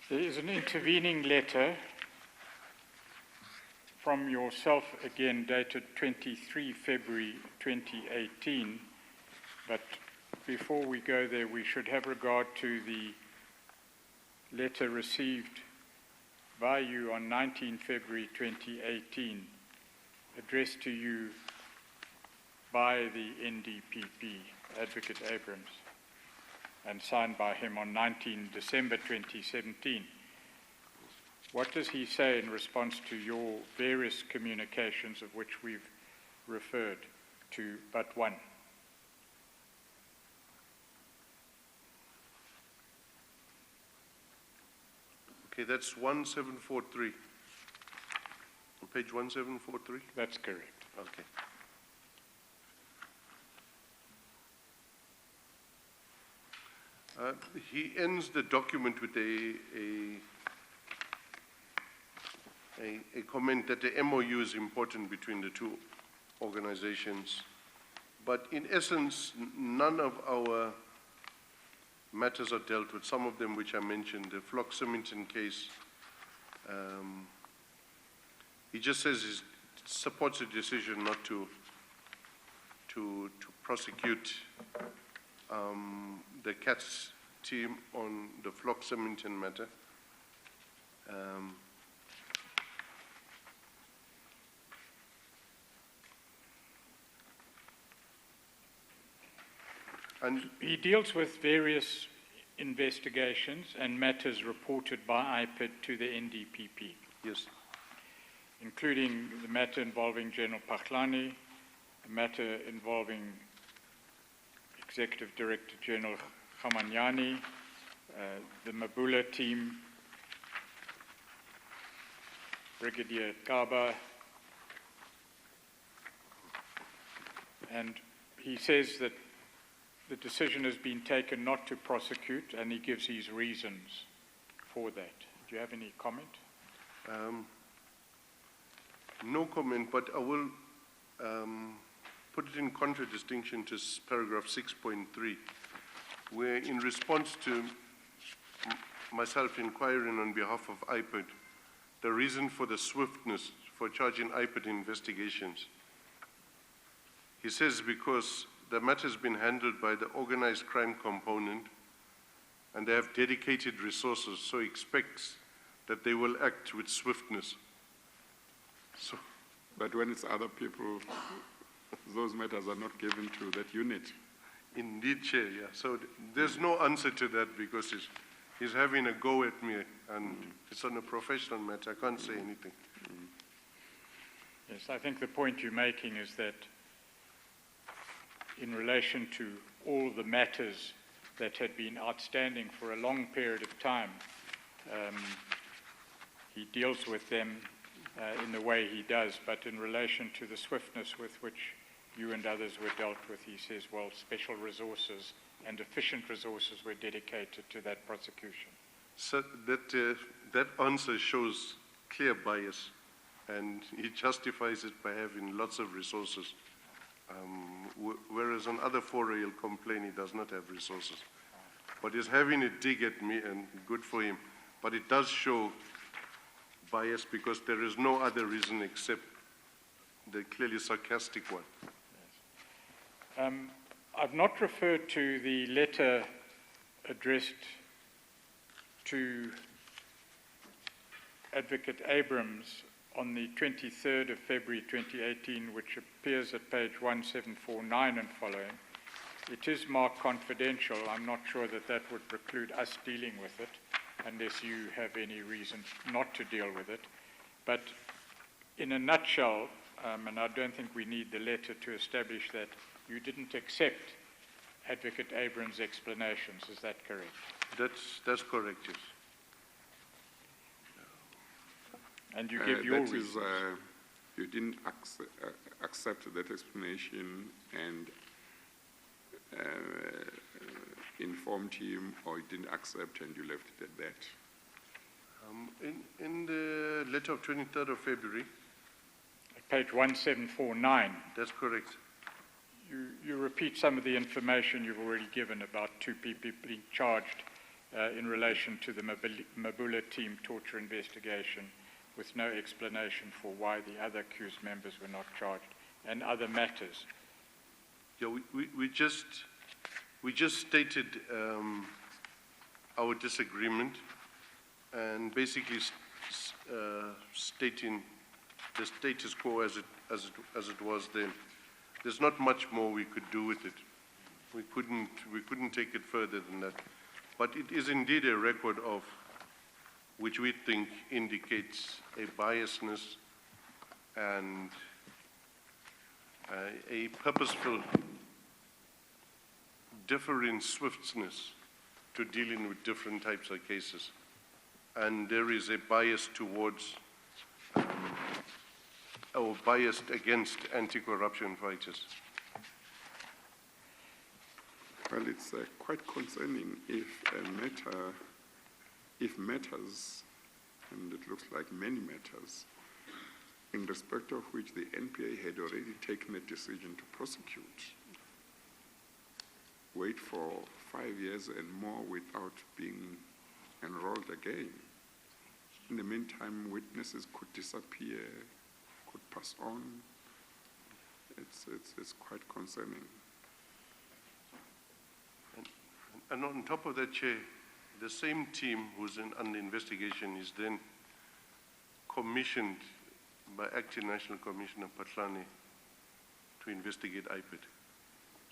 There is an intervening letter from yourself, again dated 23 February 2018, but before we go there, we should have regard to the letter received by you on 19 February 2018, addressed to you by the NDPP, Advocate Abrams, and signed by him on 19 December 2017. What does he say in response to your various communications, of which we've referred to but one? Okay, that's 1743. On page 1743? That's correct. Okay. He ends the document with a a comment that the MOU is important between the two organizations. But in essence, none of our matters are dealt with, some of them which I mentioned, the Flock-Symington case. He just says he supports the decision not to prosecute the CATS team on the Flock-Symington matter. And he deals with various investigations and matters reported by IPID to the NDPP, yes, including the matter involving General Pakhlani, the matter involving Executive Director General Khamanyani, the Mabula team, Brigadier Kaba, and he says that the decision has been taken not to prosecute, and he gives his reasons for that. Do you have any comment? No comment, but I will put it in contradistinction to paragraph 6.3, where in response to myself inquiring on behalf of IPID, the reason for the swiftness for charging IPID investigations, he says because the matter has been handled by the organized crime component and they have dedicated resources, so he expects that they will act with swiftness. So, But when it's other people, those matters are not given to that unit. indeed, Chair, yeah. So there's no answer to that because he's having a go at me and it's on a professional matter. I can't say anything. Yes, I think the point you're making is that in relation to all the matters that had been outstanding for a long period of time, he deals with them in the way he does, but in relation to the swiftness with which you and others were dealt with, he says, well, special resources and efficient resources were dedicated to that prosecution. So that answer shows clear bias, and he justifies it by having lots of resources. Whereas on other fora he'll complain he does not have resources. But he's having a dig at me, and good for him. But it does show bias because there is no other reason except the clearly sarcastic one. Yes. I've not referred to the letter addressed to Advocate Abrams on the 23rd of February 2018, which appears at page 1749 and following. It is marked confidential. I'm not sure that that would preclude us dealing with it, unless you have any reason not to deal with it. But in a nutshell, and I don't think we need the letter to establish that, you didn't accept Advocate Abrams' explanations. Is that correct? That's correct, yes. And you give your that reasons. is, you didn't accept that explanation and informed him, or you didn't accept and you left it at that? In the letter of 23rd of February, Page 1749, that's correct. you repeat some of the information you've already given about two people being charged in relation to the Mabula team torture investigation, with no explanation for why the other accused members were not charged, and other matters. Yeah, we just stated our disagreement and basically stating the status quo as it was then. There's not much more we could do with it. We couldn't take it further than that. But it is indeed a record of which we think indicates a biasness and a purposeful differing swiftness to dealing with different types of cases. And there is a bias towards, or biased against anti-corruption fighters. Well, it's quite concerning if matters, and it looks like many matters, in respect of which the NPA had already taken a decision to prosecute. Wait for 5 years and more without being enrolled again. In the meantime, witnesses could disappear, could pass on. It's quite concerning. And on top of that, Chair, the same team who's under investigation is then commissioned by Acting National Commissioner Patlani to investigate IPID.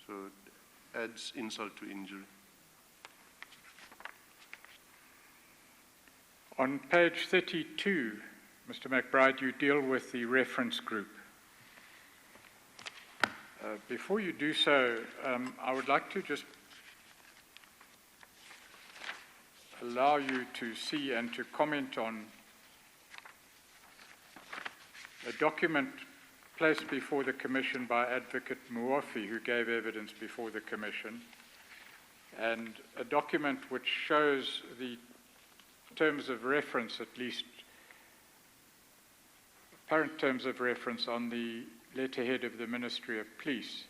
So it adds insult to injury. On page 32, Mr. McBride, you deal with the reference group. Before you do so, I would like to just allow you to see and to comment on a document placed before the Commission by Advocate Muofi, who gave evidence before the Commission, and a document which shows the terms of reference, at least apparent terms of reference, on the letterhead of the Ministry of Police.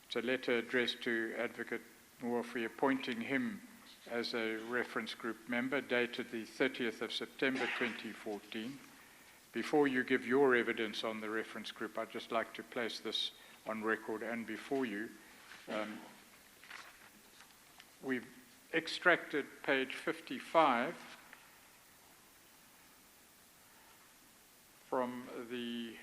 It's a letter addressed to Advocate Muofi appointing him as a reference group member, dated the 30th of September 2014. Before you give your evidence on the reference group, I'd just like to place this on record and before you. We've extracted page 55 from the,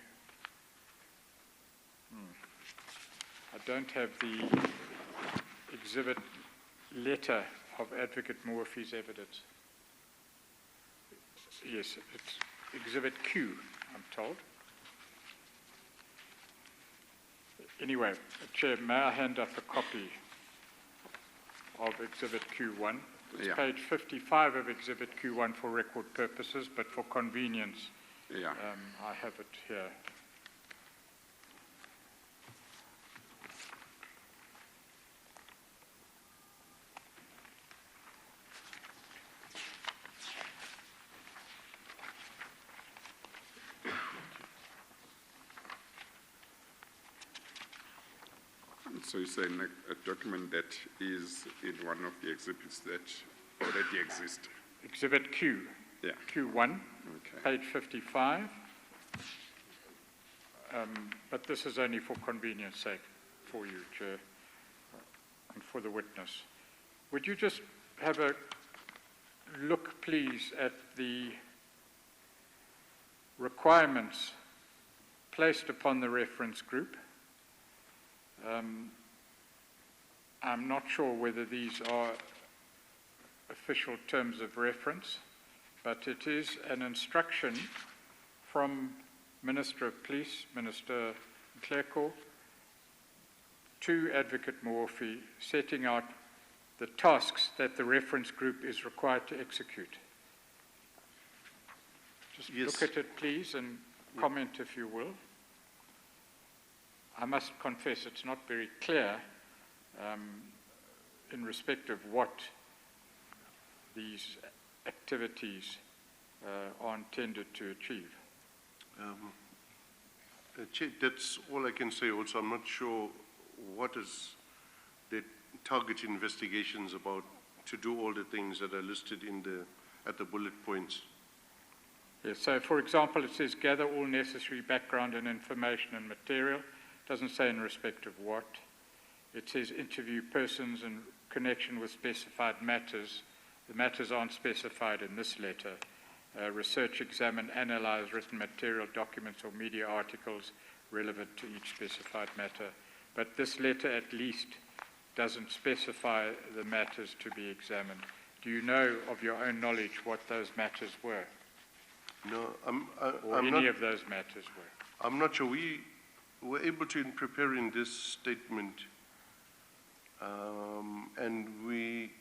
I don't have the exhibit letter of Advocate Muofi's evidence. Yes, it's Exhibit Q, I'm told. Anyway, Chair, may I hand up a copy of Exhibit Q1? It's page 55 of Exhibit Q1 for record purposes, but for convenience, I have it here. So you're saying a document that is in one of the exhibits that already exist? Exhibit Q, Q1, page 55. But this is only for convenience sake for you, Chair, and for the witness. Would you just have a look, please, at the requirements placed upon the reference group? I'm not sure whether these are official terms of reference, but it is an instruction from Minister of Police, Minister Nhleko, to Advocate Muofi, setting out the tasks that the reference group is required to execute. Just look at it, please, and comment if you will. I must confess it's not very clear in respect of what these activities are intended to achieve. That's all I can say. Also, I'm not sure what is the target investigations about to do all the things that are listed in at the bullet points. Yes, so for example, it says gather all necessary background and information and material. It doesn't say in respect of what. It says interview persons in connection with specified matters. The matters aren't specified in this letter. Research, examine, analyze written material, documents or media articles relevant to each specified matter. But this letter at least doesn't specify the matters to be examined. Do you know of your own knowledge what those matters were? No, or I'm any not, of those matters were? I'm not sure. We were able to, in preparing this statement, and we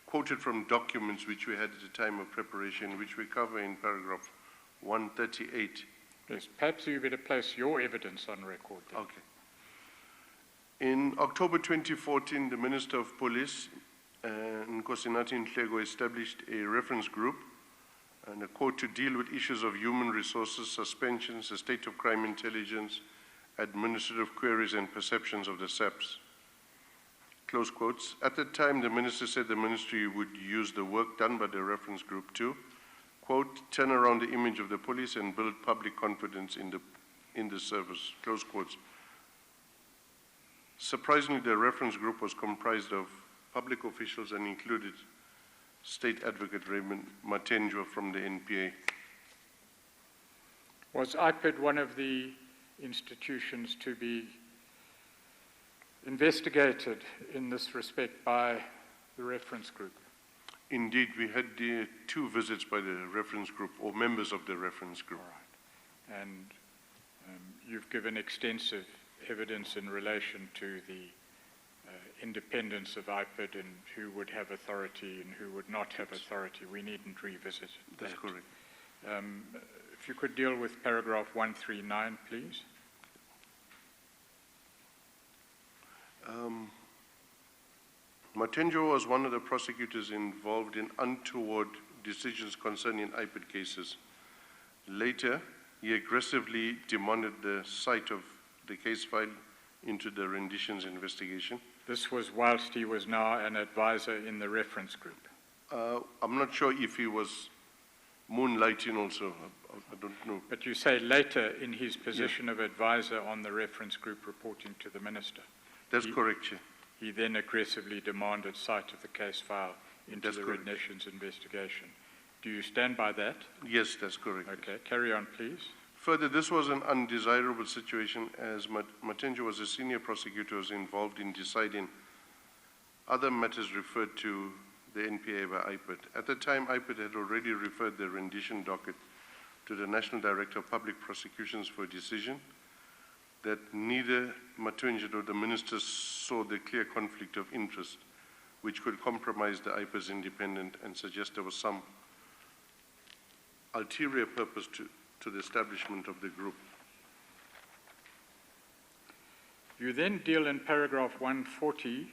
quoted from documents which we had at the time of preparation, which we cover in paragraph 138. Yes, perhaps you better place your evidence on record then. Okay. In October 2014, the Minister of Police, Nkosinathi Nhleko, established a reference group and a quote, to deal with issues of human resources, suspensions, the state of crime intelligence, administrative queries and perceptions of the SAPs. Close quotes. At the time, the minister said the ministry would use the work done by the reference group to, quote, turn around the image of the police and build public confidence in the service, close quotes. Surprisingly, the reference group was comprised of public officials and included State Advocate Raymond Matenjwa from the NPA. Was IPID one of the institutions to be investigated in this respect by the reference group? Indeed, we had 2 visits by the reference group or members of the reference group. All right. And you've given extensive evidence in relation to the independence of IPID and who would have authority and who would not have authority. We needn't revisit that. That's correct. If you could deal with paragraph 139, please. Matenjwa was one of the prosecutors involved in untoward decisions concerning IPID cases. Later, he aggressively demanded the sight of the case file into the renditions investigation. This was whilst he was now an advisor in the reference group. I'm not sure if he was moonlighting also. I don't know. But you say later in his position of advisor on the reference group reporting to the minister. That's correct, Chair. He then aggressively demanded sight of the case file into That's the correct. renditions investigation. Do you stand by that? Yes, that's correct. Okay, carry on, please. Further, this was an undesirable situation as Matenjwa was a senior prosecutor, was involved in deciding other matters referred to the NPA by IPID. At the time, IPID had already referred the rendition docket to the National Director of Public Prosecutions for a decision that neither Matenjwa nor the minister saw the clear conflict of interest which could compromise the IPID's independence and suggest there was some ulterior purpose to the establishment of the group. You then deal in paragraph 140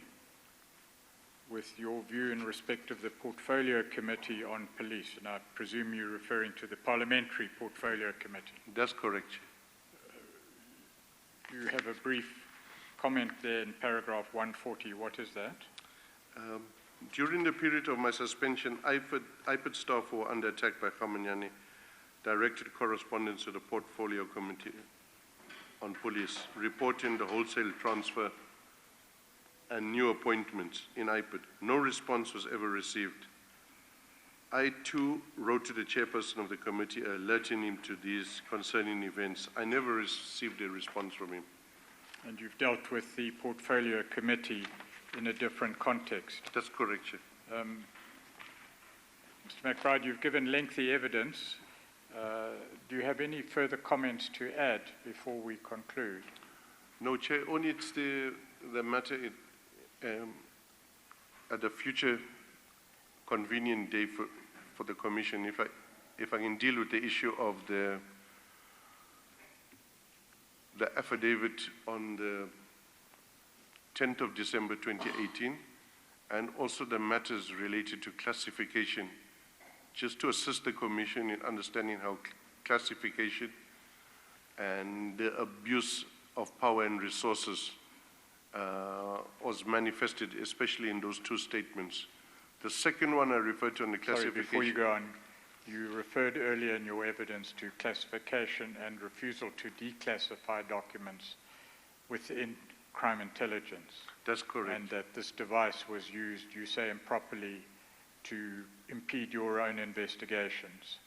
with your view in respect of the Portfolio Committee on Police, and I presume you're referring to the Parliamentary Portfolio Committee. That's correct. You have a brief comment there in paragraph 140. What is that? During the period of my suspension, IPID staff who were under attack by Khamanyani directed correspondence to the Portfolio Committee on Police, reporting the wholesale transfer and new appointments in IPID. No response was ever received. I too wrote to the chairperson of the committee alerting him to these concerning events. I never received a response from him. And you've dealt with the Portfolio Committee in a different context. That's correct, Chair. Mr. McBride, you've given lengthy evidence. Do you have any further comments to add before we conclude? No, Chair, only it's the matter at a future convenient day for the Commission, if I can deal with the issue of the affidavit on the 10th of December 2018, and also the matters related to classification, just to assist the Commission in understanding how classification and the abuse of power and resources was manifested, especially in those 2 statements. The second one I referred to on the classification. Sorry, before you go on, you referred earlier in your evidence to classification and refusal to declassify documents within crime intelligence. That's correct. And that this device was used, you say improperly, to impede your own investigations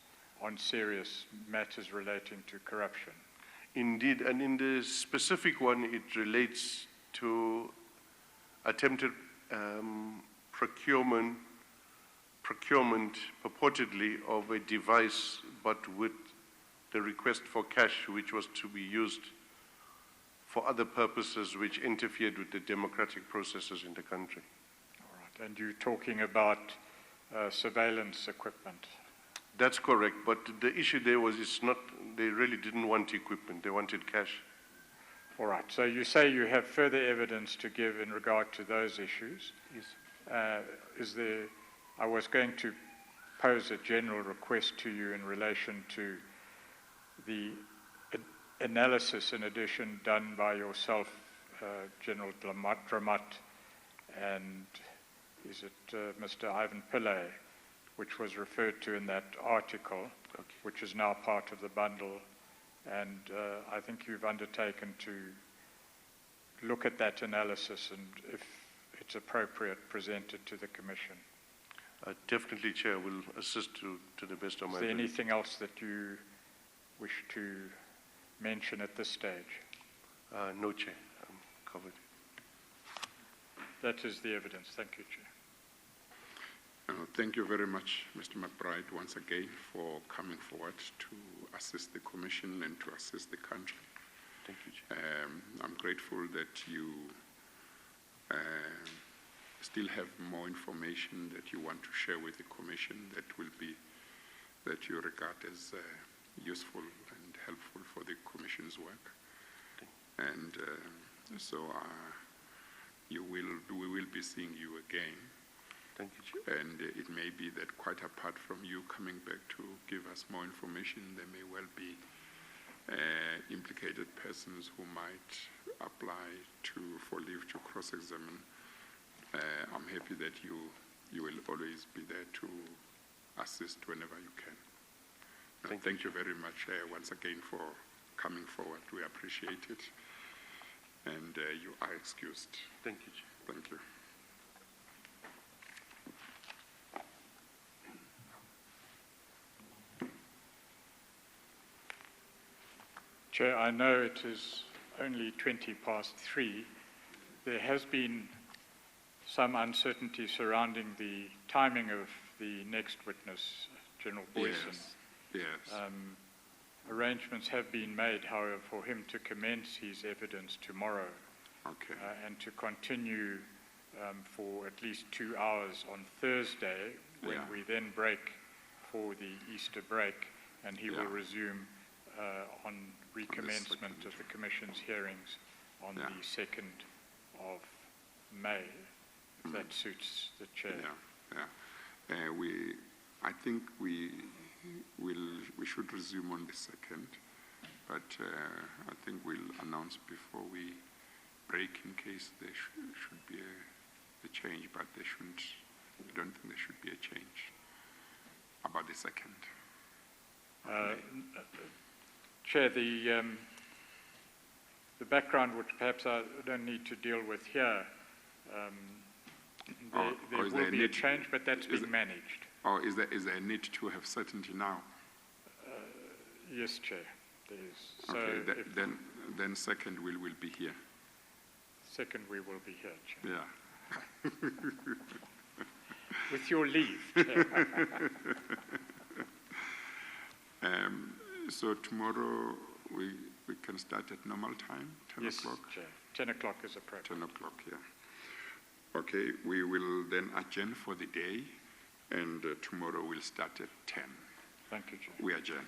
on serious matters relating to corruption. Indeed, and in the specific one, it relates to attempted procurement purportedly of a device, but with the request for cash, which was to be used for other purposes which interfered with the democratic processes in the country. All right, and you're talking about surveillance equipment. That's correct, but the issue there was they really didn't want equipment, they wanted cash. All right, so you say you have further evidence to give in regard to those issues. Yes. I was going to pose a general request to you in relation to the analysis, in addition, done by yourself, General Dramat, and is it Mr. Ivan Pillay, which was referred to in that article, which is now part of the bundle. And I think you've undertaken to look at that analysis and, if it's appropriate, present it to the Commission. Definitely, Chair, will assist to the best of my Is there ability. anything else that you wish to mention at this stage? No, Chair, I'm covered. That is the evidence. Thank you, Chair. Thank you very much, Mr. McBride, once again for coming forward to assist the Commission and to assist the country. Thank you, Chair. I'm grateful that you still have more information that you want to share with the Commission that you regard as useful and helpful for the Commission's work. And so we will be seeing you again. Thank you, Chair. And it may be that quite apart from you coming back to give us more information, there may well be implicated persons who might apply for leave to cross-examine. I'm happy that you will always be there to assist whenever you can. Thank you very much once again for coming forward. We appreciate it. And you are excused. Thank you, Chair. Thank you. Chair, I know it is only 3:20. There has been some uncertainty surrounding the timing of the next witness, General Boyson. Yes. Arrangements have been made, however, for him to commence his evidence tomorrow. Okay. And to continue for at least 2 hours on Thursday, when we then break for the Easter break, and he will resume on recommencement of the Commission's hearings on the 2nd of May, if that suits the Chair. I think we should resume on the 2nd, but I think we'll announce before we break in case there should be a change, but there shouldn't. I don't think there should be a change about the 2nd. Chair, the background, which perhaps I don't need to deal with here, there will be a change, but that's being managed. Or is there a need to have certainty now? Yes, Chair, there is. So okay, then 2nd we will be here. 2nd we will be here, Chair. Yeah. With your leave, Chair. So tomorrow we can start at normal time, 10 o'clock? Yes, Chair. 10 o'clock is appropriate. 10 o'clock, yeah. Okay, we will then adjourn for the day, and tomorrow we'll start at 10. Thank you, Chair. We adjourn.